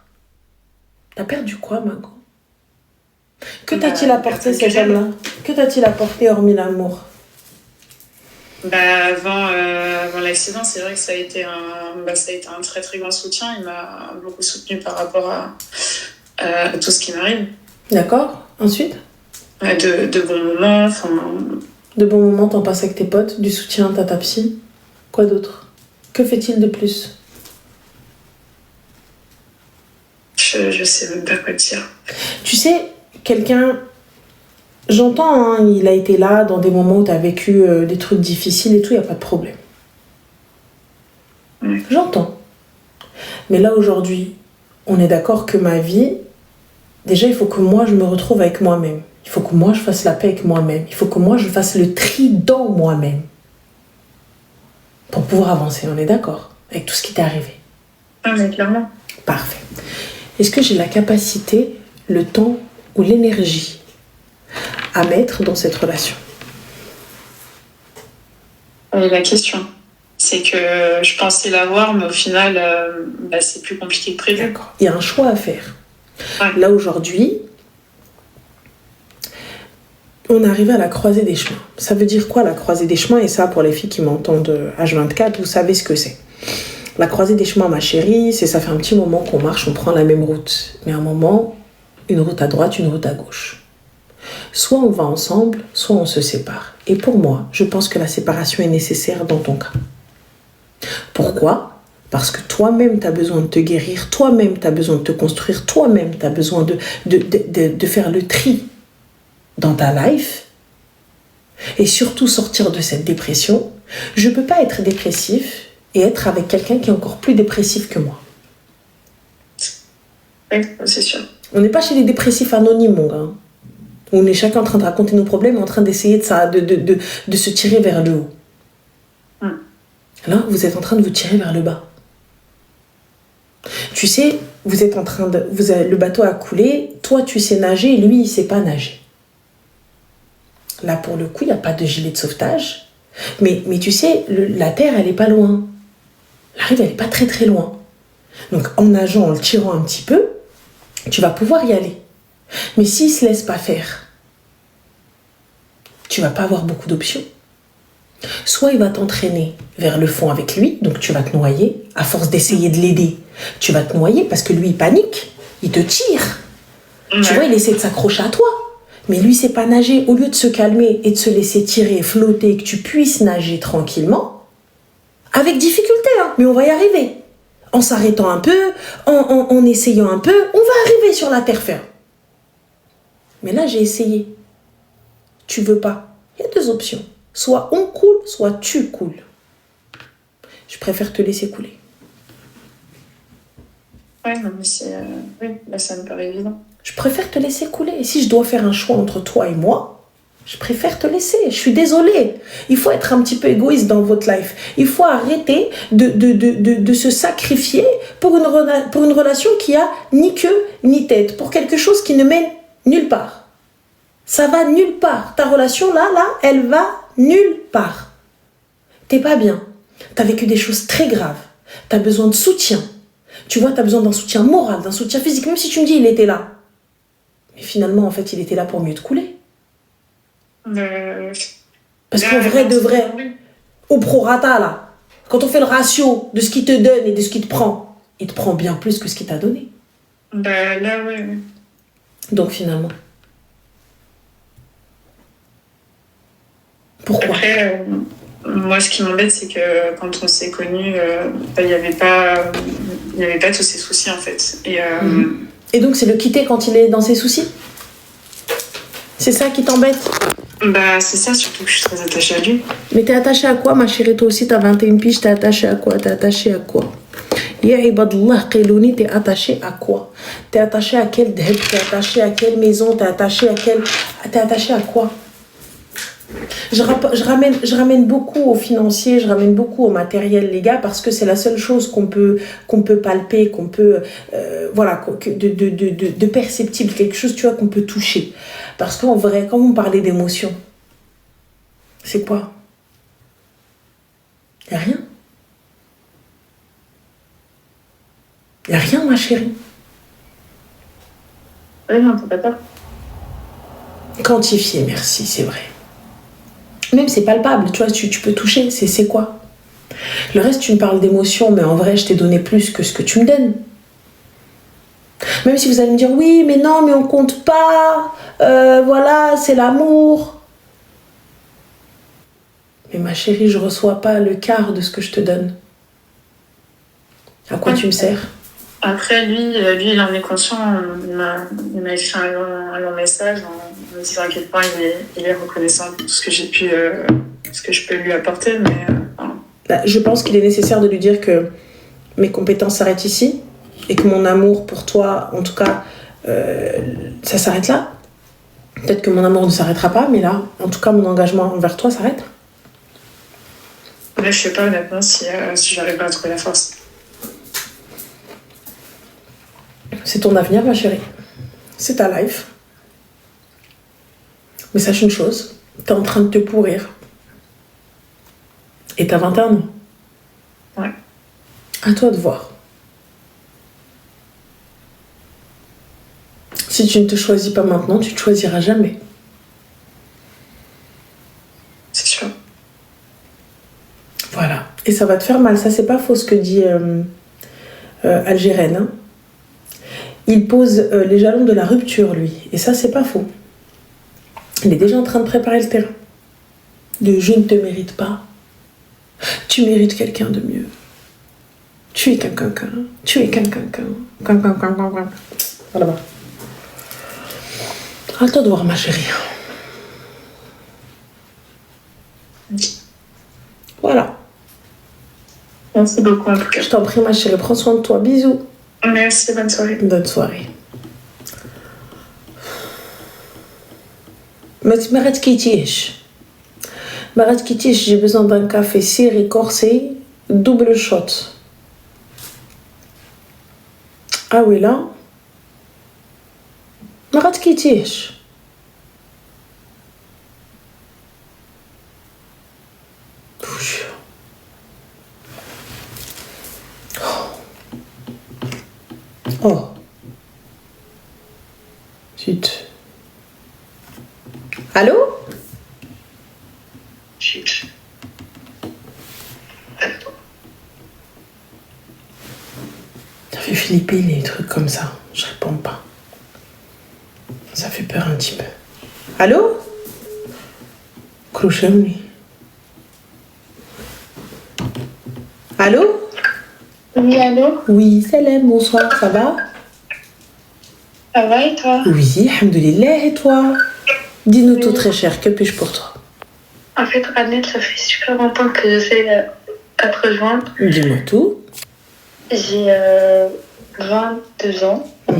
T'as perdu quoi, Mago? Que t'a-t-il apporté, cet homme-là? Que t'a-t-il apporté, hormis l'amour? Avant l'accident, c'est vrai que ça a été un très très grand soutien. Il m'a beaucoup soutenu par rapport à tout ce qui m'arrive. D'accord. Ensuite? De bons moments. De bons moments, t'en passes avec tes potes, du soutien, t'as ta psy. Quoi d'autre? Que fait-il de plus? Je sais même pas quoi dire. Tu sais, quelqu'un... J'entends, hein, il a été là dans des moments où tu as vécu des trucs difficiles et tout, il n'y a pas de problème. J'entends. Mais là, aujourd'hui, on est d'accord que ma vie, déjà, il faut que moi, je me retrouve avec moi-même. Il faut que moi, je fasse la paix avec moi-même. Il faut que moi, je fasse le tri dans moi-même. Pour pouvoir avancer, on est d'accord? Avec tout ce qui t'est arrivé. Ah, mais clairement. Parfait. Est-ce que j'ai la capacité, le temps ou l'énergie à mettre dans cette relation? La question, c'est que je pensais l'avoir, mais au final, c'est plus compliqué que prévu. D'accord. Il y a un choix à faire. Ouais. Là, aujourd'hui, on est arrivé à la croisée des chemins. Ça veut dire quoi, la croisée des chemins? Et ça, pour les filles qui m'entendent H24, vous savez ce que c'est. La croisée des chemins, ma chérie, ça fait un petit moment qu'on marche, on prend la même route. Mais à un moment, une route à droite, une route à gauche. Soit on va ensemble, soit on se sépare. Et pour moi, je pense que la séparation est nécessaire dans ton cas. Pourquoi? Parce que toi-même, tu as besoin de te guérir, toi-même, tu as besoin de te construire, toi-même, tu as besoin de faire le tri dans ta life et surtout sortir de cette dépression. Je ne peux pas être dépressif et être avec quelqu'un qui est encore plus dépressif que moi. Oui, c'est sûr. On n'est pas chez les dépressifs anonymes, mon gars. On est chacun en train de raconter nos problèmes, en train d'essayer de se tirer vers le haut. Là, vous êtes en train de vous tirer vers le bas. Tu sais, vous êtes en train de... le bateau a coulé, toi tu sais nager, lui il ne sait pas nager. Là, pour le coup, il n'y a pas de gilet de sauvetage. Mais tu sais, la terre, elle n'est pas loin. La rive, elle n'est pas très très loin. Donc, en nageant, en le tirant un petit peu, tu vas pouvoir y aller. Mais s'il ne se laisse pas faire, tu ne vas pas avoir beaucoup d'options. Soit il va t'entraîner vers le fond avec lui, donc tu vas te noyer. À force d'essayer de l'aider, tu vas te noyer parce que lui, il panique, il te tire. Ouais. Tu vois, il essaie de s'accrocher à toi. Mais lui, il ne sait pas nager. Au lieu de se calmer et de se laisser tirer, flotter, que tu puisses nager tranquillement, avec difficulté, hein, mais on va y arriver. En s'arrêtant un peu, en essayant un peu, on va arriver sur la terre ferme. Mais là, j'ai essayé. Tu veux pas. Il y a deux options. Soit on coule, soit tu coules. Je préfère te laisser couler. Ouais, non, mais c'est... oui, là, ça me paraît évident. Je préfère te laisser couler. Et si je dois faire un choix entre toi et moi, je préfère te laisser. Je suis désolée. Il faut être un petit peu égoïste dans votre life. Il faut arrêter de se sacrifier pour une relation qui a ni queue ni tête. Pour quelque chose qui ne mène nulle part. Ça va nulle part. Ta relation là, elle va nulle part. T'es pas bien. t'as vécu des choses très graves, t'as besoin de soutien. Tu vois, t'as besoin d'un soutien moral, d'un soutien physique, même si tu me dis il était là. Mais finalement, en fait, il était là pour mieux te couler. Parce qu'en vrai, de vrai, au prorata, là, quand on fait le ratio de ce qu'il te donne et de ce qu'il te prend, il te prend bien plus que ce qu'il t'a donné. Là, ouais. Donc finalement. Pourquoi? Après, moi, ce qui m'embête, c'est que quand on s'est connus, il n'y avait pas tous ces soucis, en fait. Et donc, c'est le quitter quand il est dans ses soucis? C'est ça qui t'embête? C'est ça, surtout que je suis très attachée à lui. Mais t'es attachée à quoi, ma chérie? Toi aussi, t'as 21 piges, t'es attachée à quoi? T'es attachée à quoi? Ya ibadallah qilouni, t'es attachée à quoi? T'es attachée à quel dheb? T'es attachée à quelle maison? T'es attachée à quoi? Je ramène beaucoup au financier, je ramène beaucoup au matériel, les gars, parce que c'est la seule chose qu'on peut palper, qu'on peut, de perceptible, quelque chose, tu vois, qu'on peut toucher. Parce qu'en vrai, quand vous parlez d'émotion, c'est quoi? Y a rien. Y a rien, ma chérie. Oui, non, t'as pas peur. Quantifier, merci, c'est vrai. Même c'est palpable, tu vois, tu peux toucher, c'est quoi? Le reste, tu me parles d'émotion, mais en vrai, je t'ai donné plus que ce que tu me donnes. Même si vous allez me dire, oui, mais non, mais on compte pas, voilà, c'est l'amour. Mais ma chérie, je reçois pas le quart de ce que je te donne. À quoi tu me sers? Après, lui, il en est conscient. Il m'a écrit un long message en me disant à quel point il est reconnaissant pour tout ce que j'ai pu, ce que je peux lui apporter. Mais je pense qu'il est nécessaire de lui dire que mes compétences s'arrêtent ici et que mon amour pour toi, en tout cas, ça s'arrête là. Peut-être que mon amour ne s'arrêtera pas, mais là, en tout cas, mon engagement envers toi s'arrête. Là, je sais pas honnêtement si j'arriverai à trouver la force. C'est ton avenir, ma chérie. C'est ta life. Mais sache une chose, t'es en train de te pourrir. Et t'as 21 ans. Ouais. À toi de voir. Si tu ne te choisis pas maintenant, tu te choisiras jamais. C'est sûr. Voilà. Et ça va te faire mal. Ça, c'est pas faux ce que dit Algérène. Hein. Il pose les jalons de la rupture, lui. Et ça, c'est pas faux. Il est déjà en train de préparer le terrain. De je ne te mérite pas. Tu mérites quelqu'un de mieux. Tu es quelqu'un. Tu es quelqu'un. Voilà. À toi de voir, ma chérie. Voilà. Merci beaucoup, en tout cas. Je t'en prie, ma chérie. Prends soin de toi. Bisous. Merci, bonne soirée. Bonne soirée. M'arrête kittiche, j'ai besoin d'un café serré, corsé, double shot. Ah oui, là. M'arrête kittiche. Oh. Zut. Allô? Chut. Ça fait flipper les trucs comme ça. Je réponds pas. Ça fait peur un petit peu. Allô? Clochon. Allô? Oui, allô? Oui, salam, bonsoir, ça va? Ça va et toi? Oui, alhamdoulilah, et toi? Dis-nous tout très cher, que puis-je pour toi? En fait, Annette, ça fait super longtemps que j'essaie à te rejoindre. Dis-moi tout. J'ai 22 ans. Je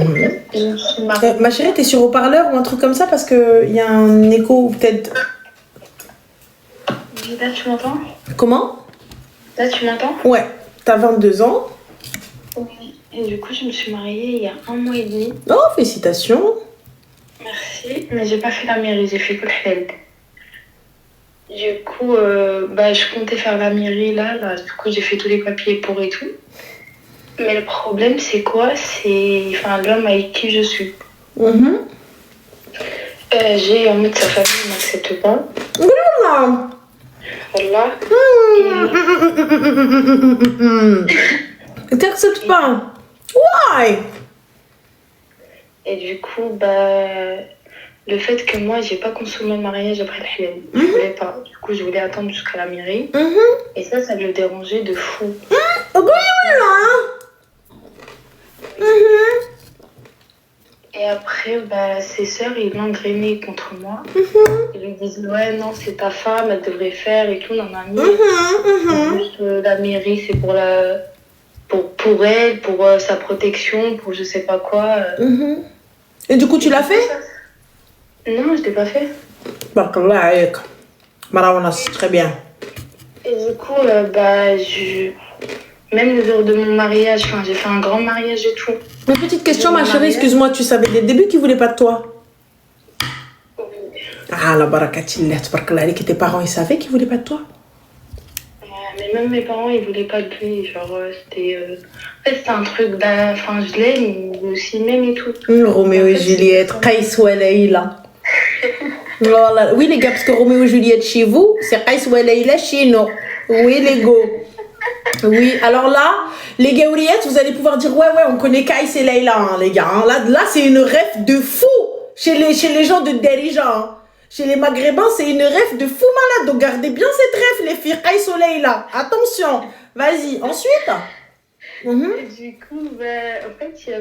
me suis mariée. Ma chérie, t'es sur haut-parleur ou un truc comme ça parce qu'il y a un écho peut-être. Là, tu m'entends? Comment? Là, tu m'entends? Ouais, t'as 22 ans. Oui. Et du coup, je me suis mariée il y a 1 mois et demi. Oh, félicitations. Merci. Mais j'ai pas fait la mairie, j'ai fait que le halal. Du coup, je comptais faire la mairie là. Du coup, j'ai fait tous les papiers pour et tout. Mais le problème, c'est quoi? C'est l'homme avec qui je suis. J'ai en mode sa famille ne m'accepte pas. Voilà. T'acceptes pas? Why? Et du coup, le fait que moi, j'ai pas consommé le mariage après le halal. Je voulais pas. Du coup, je voulais attendre jusqu'à la mairie. Et ça le dérangeait de fou. Et après, ses sœurs, ils l'ont gréné contre moi. Ils lui disent, ouais, non, c'est ta femme, elle devrait faire et tout, Juste, la mairie, c'est pour elle, pour sa protection, pour je sais pas quoi. Et du coup, tu l'as fait? Non, je l'ai pas fait. C'est très bien. Et du coup, même le jour de mon mariage, j'ai fait un grand mariage et tout. Une petite question, ma chérie, excuse-moi, tu savais dès le début qu'il voulait pas de toi? Oui. Ah, la barakatillah, tabarakallah, que tes parents, ils savaient qu'ils voulaient pas de toi? Mais même mes parents, ils voulaient pas de lui. C'était... En fait, c'était un truc je l'aime, mais aussi même et tout. Roméo et Juliette, Qaïs ou Leïla. Voilà. Oui, les gars, parce que Roméo et Juliette chez vous, c'est Qaïs ou Leïla chez nous. Oui, les go. Oui, alors là, les gaouriettes, vous allez pouvoir dire, ouais, on connaît Qaïs et Leïla, hein, les gars. Hein. Là, c'est une rêve de fou chez les gens de Derija. Hein. Chez les Maghrébins, c'est une rêve de fou malade. Donc, gardez bien cette rêve, les filles. Qaïs ou Leïla. Attention. Vas-y. Ensuite. Et du coup, en fait, il y a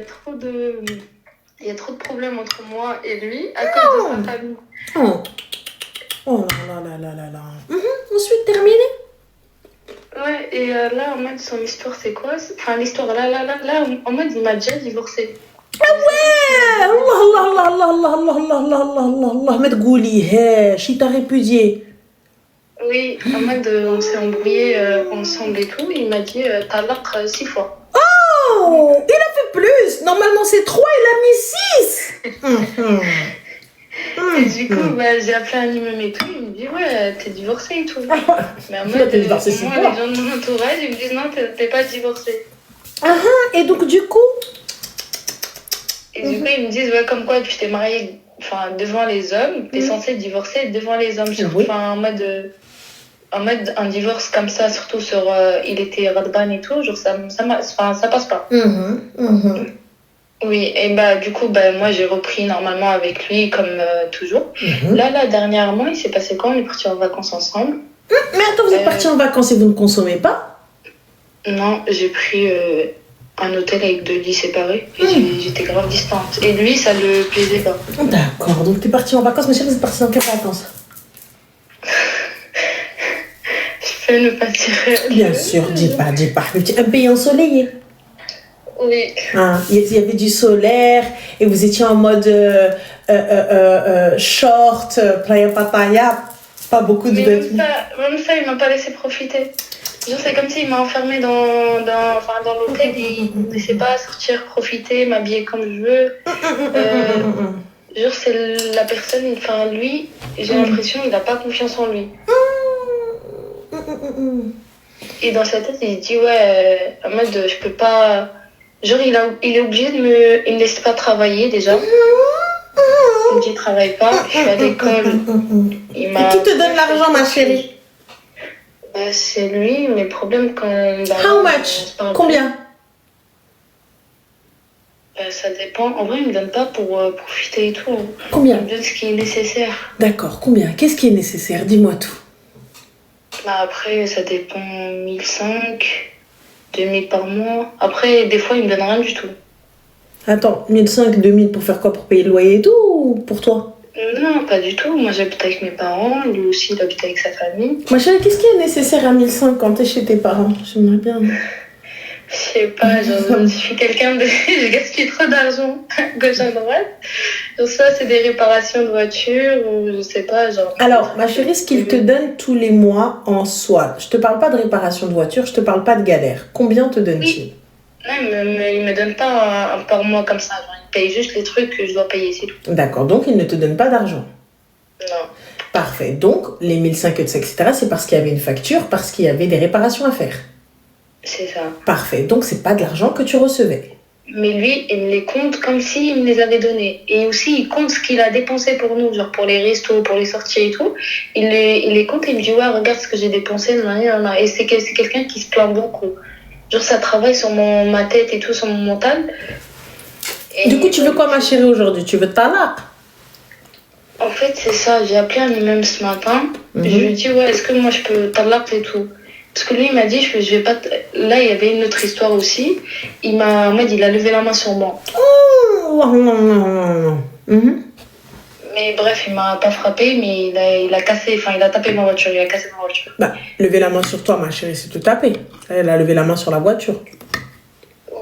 trop de problèmes entre moi et lui à cause de sa famille. Oh là. Ensuite, terminé. Ouais, et là, en mode, son histoire, c'est quoi? L'histoire, là, en mode, il m'a déjà divorcé. Ah ouais! Allah, mais tgoulihash, il t'a répudié. Oui, en mode, on s'est embrouillé ensemble et tout, et il m'a dit, talaq 6 fois. Oh! Il a fait plus! Normalement, c'est 3, il a mis 6! Et du coup, j'ai appelé un imam et tout, il me dit, ouais, t'es divorcée et tout. Mais en mode, moi, les gens de mon entourage, ils me disent, non, t'es pas divorcée. Et donc, du coup? Et du coup, ils me disent, ouais, comme quoi tu t'es mariée devant les hommes, t'es censée divorcer devant les hommes. En mode, un divorce comme ça, surtout sur il était radban et tout, genre ça passe pas. Oui, et du coup, moi j'ai repris normalement avec lui comme toujours. Là, dernièrement, il s'est passé quoi? On est partis en vacances ensemble. Mais attends, vous êtes partis en vacances et vous ne consommez pas? Non, j'ai pris un hôtel avec 2 lits séparés. Et j'étais grave distante. Et lui, ça le plaisait pas. D'accord, donc t'es partie en vacances, mais chérie, vous êtes partis dans quelles vacances? Je peux ne pas dire. Bien sûr, dis pas. Un pays ensoleillé. Oui. Il y avait du solaire et vous étiez en mode short, playa pataya, pas beaucoup de vêtements. Même ça, il m'a pas laissé profiter. Genre, c'est comme s'il m'a enfermé dans l'hôtel et il me laissait pas sortir, profiter, m'habiller comme je veux. Genre, c'est la personne, lui, j'ai l'impression qu'il n'a pas confiance en lui. Et dans sa tête, il se dit, ouais, en mode, je peux pas. Genre, il est obligé il me laisse pas travailler déjà. Il me dit, travaille pas, je suis à l'école. Et qui te donne l'argent, ma chérie? C'est lui, mais le problème quand... How much? Combien? Ça dépend. En vrai, il me donne pas pour profiter et tout. Combien? Il me donne ce qui est nécessaire. D'accord, combien? Qu'est-ce qui est nécessaire? Dis-moi tout. Après, ça dépend. 1500, 2000 par mois. Après, des fois, il me donne rien du tout. Attends, 1500, 2000 pour faire quoi? Pour payer le loyer et tout ou pour toi? Non, pas du tout. Moi, j'habite avec mes parents. Lui aussi, il habite avec sa famille. Ma chérie, qu'est-ce qui est nécessaire à 1500 quand t'es chez tes parents? J'aimerais bien. Je sais pas, je suis quelqu'un de... je gaspille trop d'argent à gauche à droite. Donc ça, c'est des réparations de voiture ou je sais pas, genre... Alors, ma chérie, ce qu'il te donne tous les mois en soi, je te parle pas de réparation de voiture, je te parle pas de galère. Combien te donne-t-il? Non, il me donne pas un par mois comme ça. Genre, il paye juste les trucs que je dois payer, c'est tout. D'accord, donc il ne te donne pas d'argent. Non. Parfait. Donc, les 1500, etc., c'est parce qu'il y avait une facture, parce qu'il y avait des réparations à faire. C'est ça. Parfait. Donc, c'est pas de l'argent que tu recevais. Mais lui, il me les compte comme s'il me les avait donnés. Et aussi, il compte ce qu'il a dépensé pour nous, genre pour les restos, pour les sorties et tout. Il les compte et il me dit, ouais, regarde ce que j'ai dépensé. Et c'est quelqu'un qui se plaint beaucoup. Genre, ça travaille sur ma tête et tout, sur mon mental. Et du coup, tu veux quoi, ma chérie, aujourd'hui? Tu veux talaq? En fait, c'est ça. J'ai appelé un imam ce matin. Je lui ai dit, ouais, est-ce que moi, je peux talaq et tout? Parce que lui, il m'a dit, je vais pas... Là, il y avait une autre histoire aussi. Il a levé la main sur moi. Mais bref, il m'a pas frappé, mais il a cassé... Enfin, il a tapé ma voiture. Il a cassé ma voiture. Bah, lever la main sur toi, ma chérie, c'est te taper. Elle a levé la main sur la voiture.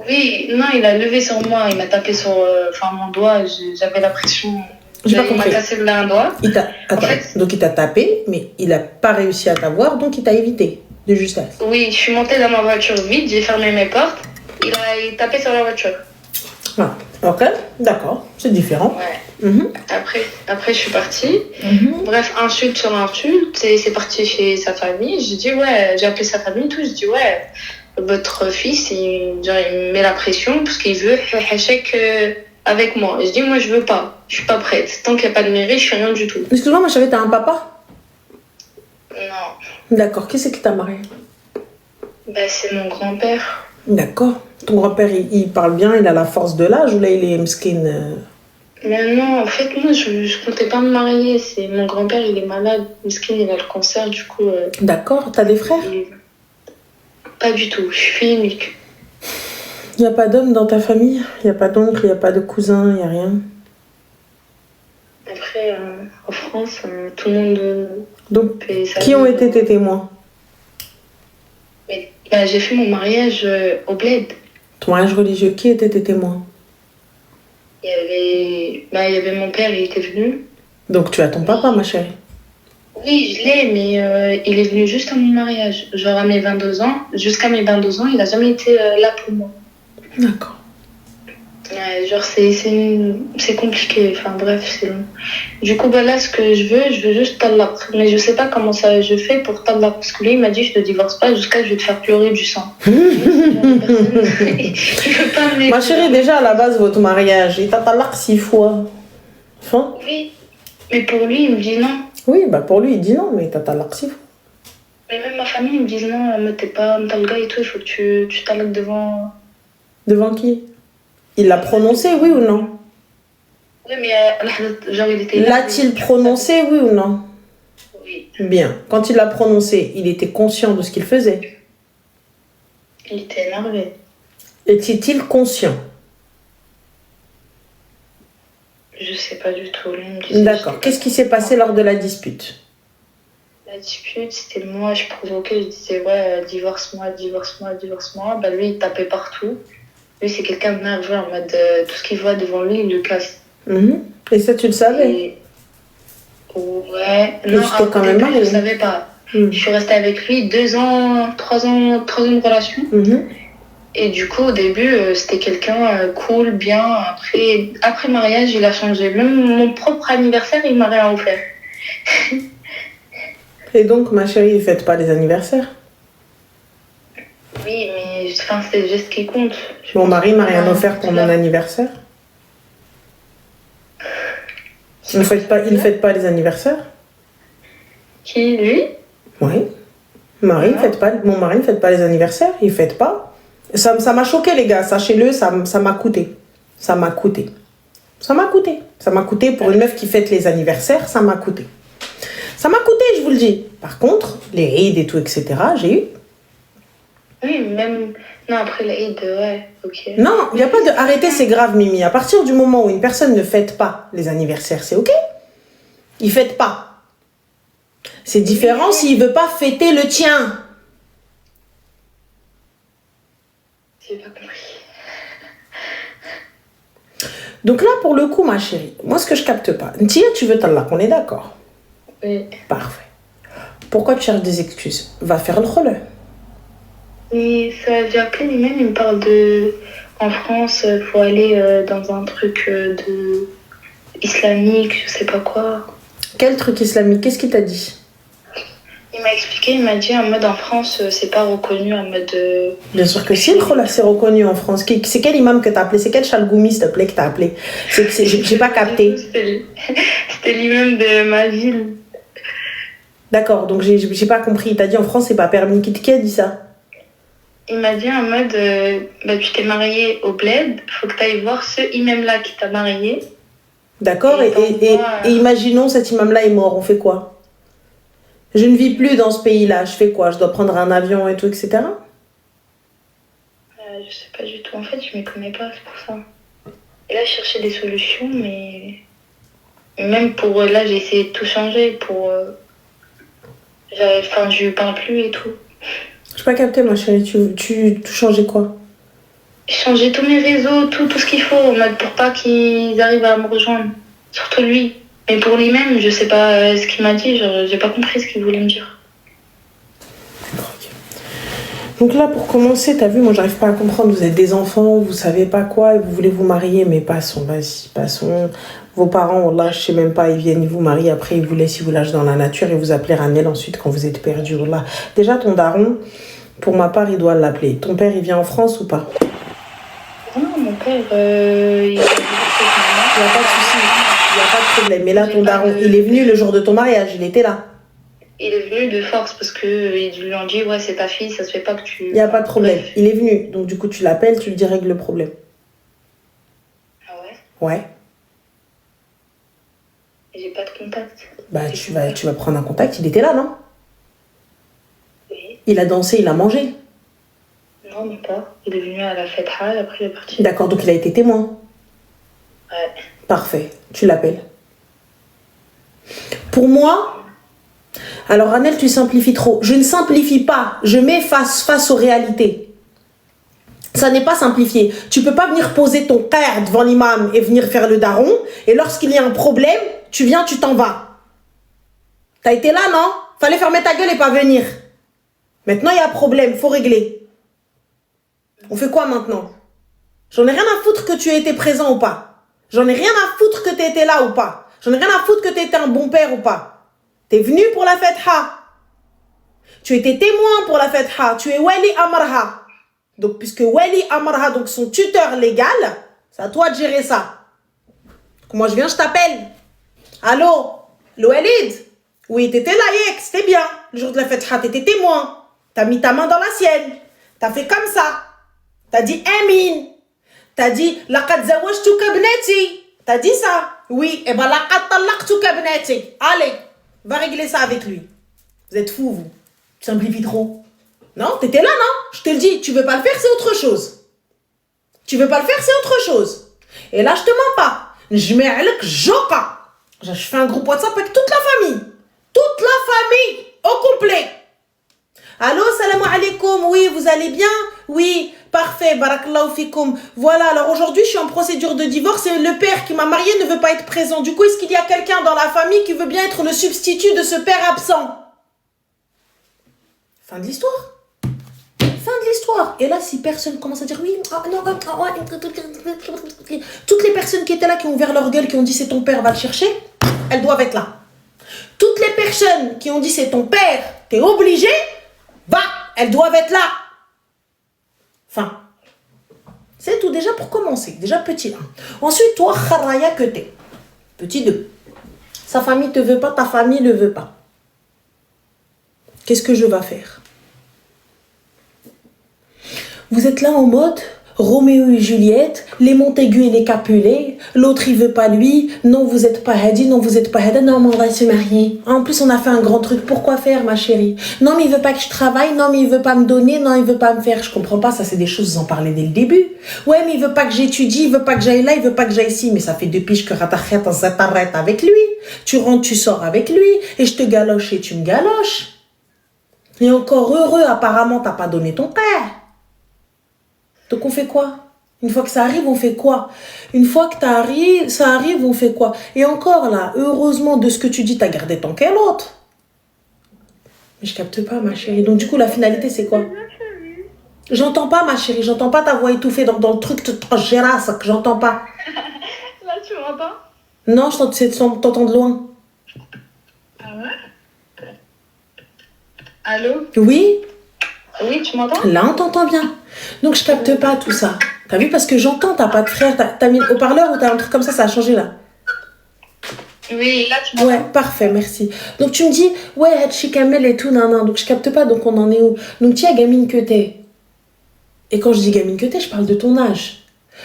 Oui, non, il a levé sur moi. Il m'a tapé sur mon doigt. J'avais la pression. J'ai pas Il compris. m'a cassé un doigt. Attends, donc il t'a tapé, mais il a pas réussi à t'avoir, donc il t'a évité de justesse. Oui, je suis montée dans ma voiture vite, j'ai fermé mes portes. Il a tapé sur la voiture. Ah, ok, d'accord, c'est différent. Ouais. Après, je suis partie. Bref, insulte sur insulte. C'est parti chez sa famille. J'ai appelé sa famille et tout. Je dis, ouais, votre fils, il me met la pression parce qu'il veut hachek avec moi. Je dis, moi, je veux pas. Je suis pas prête. Tant qu'il n'y a pas de mairie, je suis rien du tout. Excuse-moi, ma chérie, t'as un papa? Non. D'accord, qui c'est qui t'a marié? C'est mon grand-père. D'accord. Ton grand-père, il parle bien, il a la force de l'âge ou là, il est mskin? Mais non, en fait, moi, je comptais pas me marier. C'est mon grand-père, il est malade. Mskin, il a le cancer, du coup... D'accord, t'as des frères? Pas du tout, je suis fille unique. Il n'y a pas d'homme dans ta famille? Il n'y a pas d'oncle, il n'y a pas de cousin, il n'y a rien? Après, en France, tout le monde... Donc, qui ont été tes témoins? J'ai fait mon mariage au bled. Ton mariage religieux, qui étaient tes témoins? Il y avait mon père, il était venu. Donc tu as ton papa, ma chérie? Oui, je l'ai, mais il est venu juste à mon mariage. Genre à mes 22 ans. Jusqu'à mes 22 ans, il n'a jamais été là pour moi. D'accord. Genre c'est compliqué, enfin bref, c'est long. Du coup, là, ce que je veux juste talaq. Mais je sais pas comment ça je fais pour talaq. Parce que lui, il m'a dit, je te divorce pas jusqu'à je vais te faire pleurer du sang. Ma chérie, déjà, à la base, votre mariage, il t'a talaq 6 fois. Enfin? Oui, mais pour lui, il me dit non. Oui, pour lui, il dit non, mais il t'a talaq 6 fois. Mais même ma famille, ils me disent non, mais t'es pas talga et tout, il faut que tu talaq devant... Devant qui? Il l'a prononcé, oui ou non? Oui, mais genre il était là. L'a-t-il prononcé, oui ou non? Oui. Bien. Quand il l'a prononcé, il était conscient de ce qu'il faisait? Il était énervé. Était-il conscient? Je sais pas du tout. Lui, il me disait, d'accord. Qu'est-ce qui s'est passé lors de la dispute? La dispute, c'était moi, je provoquais, je disais ouais, divorce-moi, divorce-moi, divorce-moi. Lui, il tapait partout. Lui, c'est quelqu'un de nerveux, en mode tout ce qu'il voit devant lui, il le casse. Et ça, tu le savais? Ouais. Non, quand même je ne savais pas. Je suis restée avec lui 2 ans, 3 ans de relation. Et du coup, au début, c'était quelqu'un cool, bien. Après mariage, il a changé. Même mon propre anniversaire, il m'a rien offert. Et donc, ma chérie, ne fête pas les anniversaires? Oui, mais c'est le geste qui compte. Mon mari m'a rien offert pour mon anniversaire. Il ne fête pas les anniversaires? Qui, lui? Oui. Mon mari ne fête pas les anniversaires. Il ne fête pas. Ça m'a choqué, les gars. Sachez-le, ça m'a coûté. Ça m'a coûté. Ça m'a coûté. Ça m'a coûté pour une meuf qui fête les anniversaires. Ça m'a coûté. Ça m'a coûté, je vous le dis. Par contre, les rides et tout, etc., j'ai eu. Oui, même... Non, après l'Aïd, ouais, ok. Non, il n'y a pas de... Arrêtez, c'est grave, Mimi. À partir du moment où une personne ne fête pas les anniversaires, c'est ok. Il ne fête pas. C'est différent s'il ne veut pas fêter le tien. J'ai pas compris. Donc là, pour le coup, ma chérie, moi, ce que je capte pas... Ntia, tu veux tallah, on est d'accord? Oui. Parfait. Pourquoi tu cherches des excuses? Va faire le rôle. Mais ça, j'ai appelé lui-même, il me parle de... En France, il faut aller dans un truc de islamique, je sais pas quoi. Quel truc islamique? Qu'est-ce qu'il t'a dit? Il m'a expliqué, il m'a dit en mode en France, c'est pas reconnu en mode. Bien sûr que si, là, c'est reconnu en France. C'est quel imam que t'as appelé? C'est quel chalgoumi, s'il te plaît, que t'as appelé? J'ai pas capté. C'était l'imam de ma ville. D'accord, donc j'ai pas compris. Il t'a dit en France, c'est pas permis. Qui a dit ça? Il m'a dit en mode, tu t'es marié au bled, faut que t'ailles voir ce imam-là qui t'a marié. D'accord, et imaginons cet imam-là est mort, on fait quoi? Je ne vis plus dans ce pays-là, je fais quoi? Je dois prendre un avion et tout, etc. Je sais pas du tout, en fait, je m'y connais pas, c'est pour ça. Et là, je cherchais des solutions, mais même pour là, j'ai essayé de tout changer pour. Je lui parle plus et tout. Je pas capté, ma chérie, tu changeais quoi? Changer tous mes réseaux, tout ce qu'il faut, en mode pour pas qu'ils arrivent à me rejoindre. Surtout lui. Mais pour lui-même, je sais pas ce qu'il m'a dit, genre, j'ai pas compris ce qu'il voulait me dire. Donc là, pour commencer, t'as vu, moi j'arrive pas à comprendre, vous êtes des enfants, vous savez pas quoi, et vous voulez vous marier, mais passons, vas-y, passons. Vos parents, là, je sais même pas, ils viennent, ils vous marient, après ils vous laissent, ils vous lâchent dans la nature, et vous appelez Ranel ensuite quand vous êtes perdu. Là. Déjà, ton daron, pour ma part, il doit l'appeler. Ton père, il vient en France ou pas? Non, mon père, il y a pas de souci, il n'y a pas de problème. Mais là, ton daron, il est venu le jour de ton mariage, il était là. Il est venu de force parce qu'ils lui ont dit, ouais, c'est ta fille, ça se fait pas que tu... Il n'y a pas de problème, il est venu. Donc du coup, tu l'appelles, tu lui dis règle le problème. Ah ouais? Ouais. Et j'ai pas de contact. Bah, tu vas prendre un contact, il était là, non? Oui. Il a dansé, il a mangé. Non, même pas. Il est venu à la fête Hall, après il est parti. D'accord, donc il a été témoin. Ouais. Parfait, tu l'appelles. Pour moi, alors Ranel, tu simplifies trop. Je ne simplifie pas, je mets face aux réalités. Ça n'est pas simplifié. Tu peux pas venir poser ton père devant l'imam et venir faire le daron, et lorsqu'il y a un problème, tu viens, tu t'en vas. T'as été là, non? Fallait fermer ta gueule et pas venir. Maintenant, il y a un problème, faut régler. On fait quoi maintenant? J'en ai rien à foutre que tu aies été présent ou pas. J'en ai rien à foutre que tu étais là ou pas. J'en ai rien à foutre que tu étais un bon père ou pas. T'es venu pour la fête Ha. Tu étais témoin pour la fête Ha. Tu es Wali Amarha. Donc, puisque Wali Amarha, donc son tuteur légal, c'est à toi de gérer ça. Donc, moi, je viens, je t'appelle. Allô? Le Walid? Oui, t'étais là, Yek, c'était bien. Le jour de la fête Ha, t'étais témoin. T'as mis ta main dans la sienne. T'as fait comme ça. T'as dit Amin. T'as dit laqad zawajtuka bnati. T'as dit ça? Oui. Et ben laqad talaqtuka bnati. Allez, va régler ça avec lui. Vous êtes fous, vous. Tu simplifies trop. Non, t'étais là, non? Je te le dis, tu veux pas le faire, c'est autre chose. Tu veux pas le faire, c'est autre chose. Et là, je te mens pas. Je mets avec Joka. Je fais un groupe WhatsApp avec toute la famille. Toute la famille, au complet. Allô, salam alaikum. Oui, vous allez bien? Oui, parfait, barakallahu fikoum. Voilà, alors aujourd'hui, je suis en procédure de divorce et le père qui m'a marié ne veut pas être présent. Du coup, est-ce qu'il y a quelqu'un dans la famille qui veut bien être le substitut de ce père absent? Fin de l'histoire. Fin de l'histoire. Et là, si personne commence à dire oui, toutes les personnes qui étaient là, qui ont ouvert leur gueule, qui ont dit c'est ton père, va le chercher, elles doivent être là. Toutes les personnes qui ont dit c'est ton père, t'es obligé, va, elles doivent être là. Enfin, c'est tout déjà pour commencer. Déjà petit 1. Ensuite, toi, kharaya que t'es. Petit 2. Sa famille te veut pas, ta famille ne veut pas. Qu'est-ce que je vais faire? Vous êtes là en mode Roméo et Juliette, les Montaigu et les Capulet, l'autre il veut pas lui, non vous êtes pas Hadi, non vous êtes pas Hadi, non mais on va se marier. En plus on a fait un grand truc, pourquoi faire ma chérie? Non mais il veut pas que je travaille, non mais il veut pas me donner, non il veut pas me faire, je comprends pas, ça c'est des choses, vous en parlez dès le début. Ouais mais il veut pas que j'étudie, il veut pas que j'aille là, il veut pas que j'aille ici, mais ça fait 2 piges que Ratachet en s'arrête avec lui. Tu rentres, tu sors avec lui, et je te galoche et tu me galoches. Et encore heureux, apparemment t'as pas donné ton père. Donc on fait quoi? Une fois que ça arrive, on fait quoi? Une fois que ça arrive, on fait quoi? Et encore là, heureusement de ce que tu dis, t'as gardé ton quel autre. Mais je capte pas ma chérie. Donc du coup, la finalité c'est quoi? J'entends pas ma chérie, j'entends pas ta voix étouffée dans le truc de Gérard, ça que j'entends pas. Là tu m'entends? Non, je t'entends de loin. Ah ouais? Allô? Oui, Oui, tu m'entends? là on t'entend bien. Donc je capte pas tout ça. T'as vu, parce que j'entends, t'as pas de frère, t'as mis le haut-parleur ou t'as un truc comme ça a changé là? Oui, là tu m'entends? Ouais, parfait, merci. Donc tu me dis, ouais, Hachi Kamel et tout, nan, nan. Donc je capte pas, donc on en est où? Donc tu es gamine que t'es. Et quand je dis gamine que t'es, je parle de ton âge.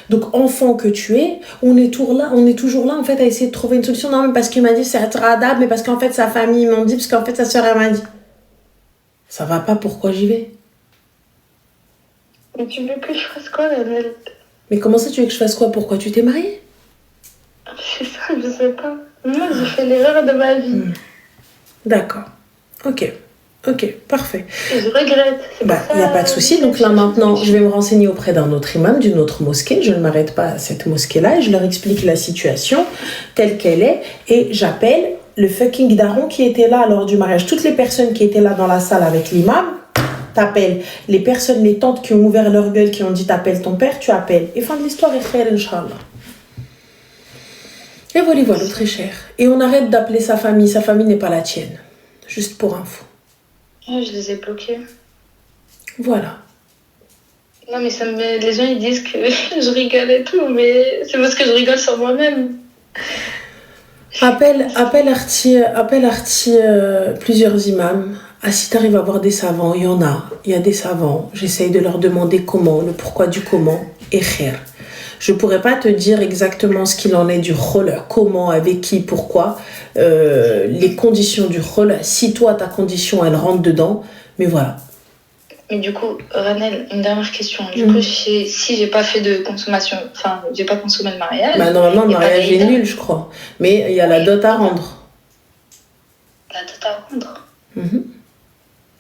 Donc enfant que tu es, on est toujours là en fait à essayer de trouver une solution. Non, mais parce qu'il m'a dit c'est adab, mais parce qu'en fait sa famille m'ont dit, parce qu'en fait sa soeur elle m'a dit. Ça va pas, pourquoi j'y vais? Mais tu veux que je fasse quoi, Annelle? Mais comment ça tu veux que je fasse quoi? Pourquoi tu t'es mariée? C'est ça, je sais pas. Moi, j'ai fait l'erreur de ma vie. D'accord. Ok, parfait. Et je regrette. Il n'y a pas de souci. Donc là maintenant, je vais me renseigner auprès d'un autre imam, d'une autre mosquée. Je ne m'arrête pas à cette mosquée-là et je leur explique la situation telle qu'elle est. Et j'appelle le fucking daron qui était là lors du mariage. Toutes les personnes qui étaient là dans la salle avec l'imam, t'appelles. Les personnes, les tantes qui ont ouvert leur gueule, qui ont dit t'appelles ton père, tu appelles. Et fin de l'histoire est khair, Inch'Allah. Et voilà, très cher. Et on arrête d'appeler sa famille. Sa famille n'est pas la tienne. Juste pour info. Oh, je les ai bloqués. Voilà. Non, mais les gens ils disent que je rigole et tout, mais c'est parce que je rigole sur moi-même. Appelle Arti, plusieurs imams. Ah, si t'arrives à voir des savants, il y a des savants. J'essaye de leur demander comment, le pourquoi du comment, et khair. Je pourrais pas te dire exactement ce qu'il en est du khol, comment, avec qui, pourquoi, les conditions du khol, si toi ta condition elle rentre dedans, mais voilà. Mais du coup, Ranel, une dernière question. Du coup, si j'ai pas fait de consommation, enfin, j'ai pas consommé le mariage. Bah, normalement, le mariage est nul, je crois. Mais il y a la dot à rendre. La dot à rendre? Mm-hmm.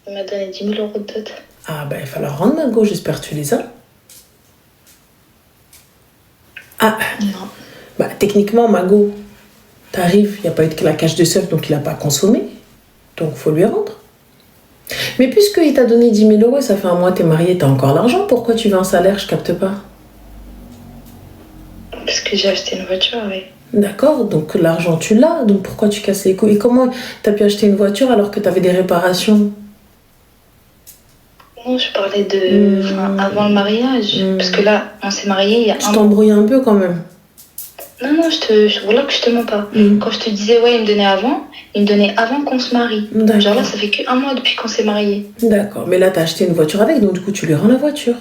Il m'a donné 10 000 euros de dot. Ah, bah, il va falloir rendre, Mago, j'espère que tu les as. Ah, non. Bah, techniquement, Mago, t'arrives, il n'y a pas eu de claquage de seuf, donc il n'a pas consommé. Donc, il faut lui rendre. Mais puisqu'il t'a donné 10 000 euros, ça fait un mois, t'es marié, t'as encore l'argent. Pourquoi tu veux un salaire? Je capte pas. Parce que j'ai acheté une voiture, oui. D'accord, donc l'argent, tu l'as. Donc, pourquoi tu casses les couilles? Et comment t'as pu acheter une voiture alors que t'avais des réparations? Non, je parlais de avant le mariage. Parce que là, on s'est mariés il y a un mois. Tu t'embrouilles un peu quand même. Non, voilà que je te mens pas. Quand je te disais, ouais, il me donnait avant qu'on se marie. D'accord. Genre là, ça fait qu'un mois depuis qu'on s'est mariés. D'accord, mais là, t'as acheté une voiture avec, donc du coup, tu lui rends la voiture.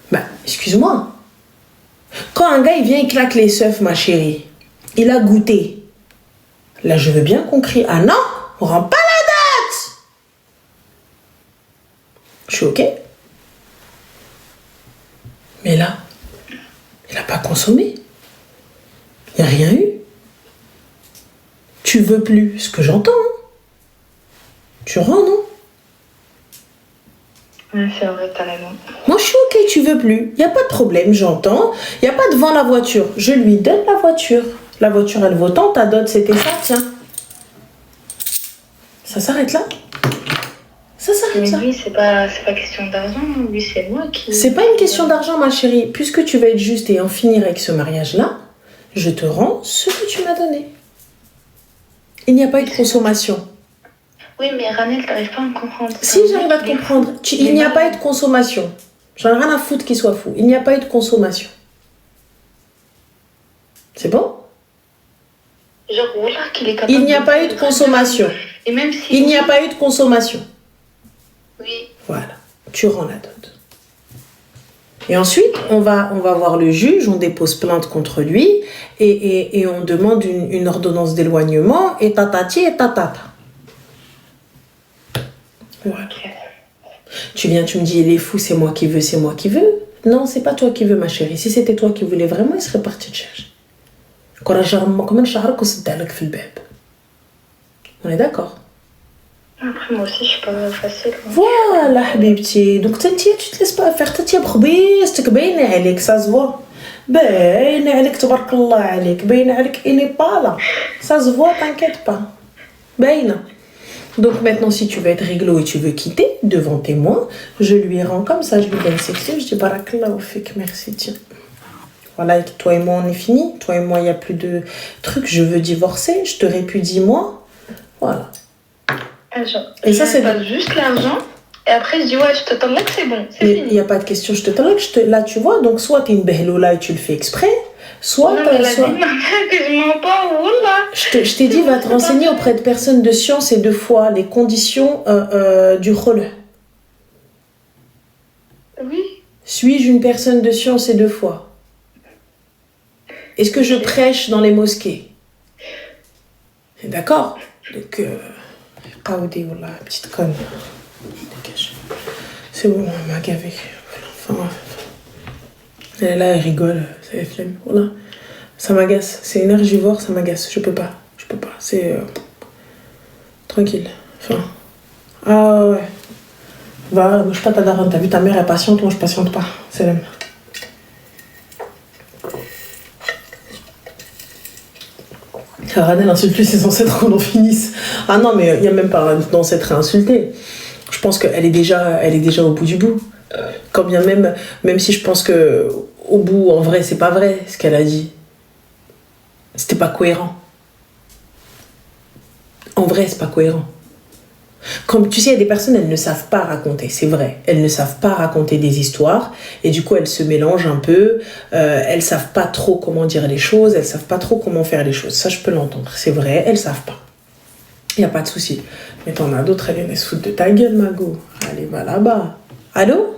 Bah, excuse-moi. Quand un gars, il vient, il claque les seufs, ma chérie, il a goûté. Là, je veux bien qu'on crie, ah non, on rend pas la date. Je suis OK. Mais là, il n'a pas consommé. Il n'y a rien eu. Tu veux plus, ce que j'entends. Hein. Tu rends, non? Ouais, c'est vrai, t'as raison. Moi, je suis OK, tu veux plus. Il n'y a pas de problème, j'entends. Il n'y a pas devant la voiture. Je lui donne la voiture. La voiture, elle vaut tant, ta dot, c'était ça, tiens. Ça s'arrête là. Ça s'arrête là. Mais lui, c'est pas question d'argent. Lui, c'est moi qui... C'est pas une question d'argent, ma chérie. Puisque tu vas être juste et en finir avec ce mariage-là, je te rends ce que tu m'as donné. Il n'y a pas eu de consommation. Oui, mais Ranel, t'arrives pas à me comprendre. Si, j'arrive à te comprendre. Il n'y a pas eu de consommation. J'en ai rien à foutre qu'il soit fou. Il n'y a pas eu de consommation. C'est bon? Genre, voilà qu'il est capable. Il n'y a pas eu de consommation. Et même si... Il n'y a pas eu de consommation. Oui. Voilà. Tu rends la dot. Et ensuite, on va voir le juge, on dépose plainte contre lui et on demande une ordonnance d'éloignement et tatati et tatata. Voilà. Okay. Tu viens, tu me dis, il est fou, c'est moi qui veux. Non, c'est pas toi qui veux, ma chérie. Si c'était toi qui voulais vraiment, il serait parti te chercher. On est d'accord? Après, moi aussi, je suis pas facile. Voilà, habibti. Donc, tu te laisses pas faire. Tu بخبيصتك باينة عليك, ça se voit. باينة عليك, تبارك الله عليك. باينة عليك, il n'est pas là. Ça se voit, t'inquiète pas. باينة. Donc, maintenant, si tu veux être réglo et tu veux quitter devant témoin, je lui rends comme ça, je lui donne ses clés, je dis barakallahu fik, merci, tiens. Voilà, toi et moi, on est fini. Toi et moi, il n'y a plus de trucs. Je veux divorcer. Je te répudie, moi. Voilà. Et ça, c'est juste l'argent. Et après, je dis, ouais, je te tends que c'est bon. C'est fini. Il n'y a pas de question, je te tends là, tu vois. Donc, soit tu es une behloula et tu le fais exprès. Soit. Non, mais elle a dit, ma mère, que je mens pas. Oula. Je t'ai dit, va te renseigner auprès de personnes de science et de foi les conditions du rôle. Oui. Suis-je une personne de science et de foi? Est-ce que je prêche dans les mosquées? D'accord? Donc, Kaoudi, voilà, petite conne. Dégage. C'est bon, elle m'a gavé. Enfin, elle est là, elle rigole, c'est la flemme. Voilà. Ça m'agace. C'est énergivore, ça m'agace. Je peux pas. C'est. Tranquille. Enfin. Ah ouais. Va, bouge pas ta daronne. T'as vu ta mère, elle patiente, moi je patiente pas. C'est l'aime. Ranel insulte plus ses ancêtres qu'on en finisse. Ah non, mais il n'y a même pas d'ancêtre à insulter. Je pense qu'elle est déjà au bout du bout. Quand bien même si je pense que au bout, en vrai, c'est pas vrai ce qu'elle a dit. C'était pas cohérent. En vrai, c'est pas cohérent. Comme tu sais, il y a des personnes, elles ne savent pas raconter, c'est vrai. Elles ne savent pas raconter des histoires et du coup, elles se mélangent un peu. Elles savent pas trop comment dire les choses, elles savent pas trop comment faire les choses. Ça, je peux l'entendre, c'est vrai, elles savent pas. Il n'y a pas de souci. Mais t'en as d'autres, elles viennent se foutre de ta gueule, Mago. Allez, va là-bas. Allô?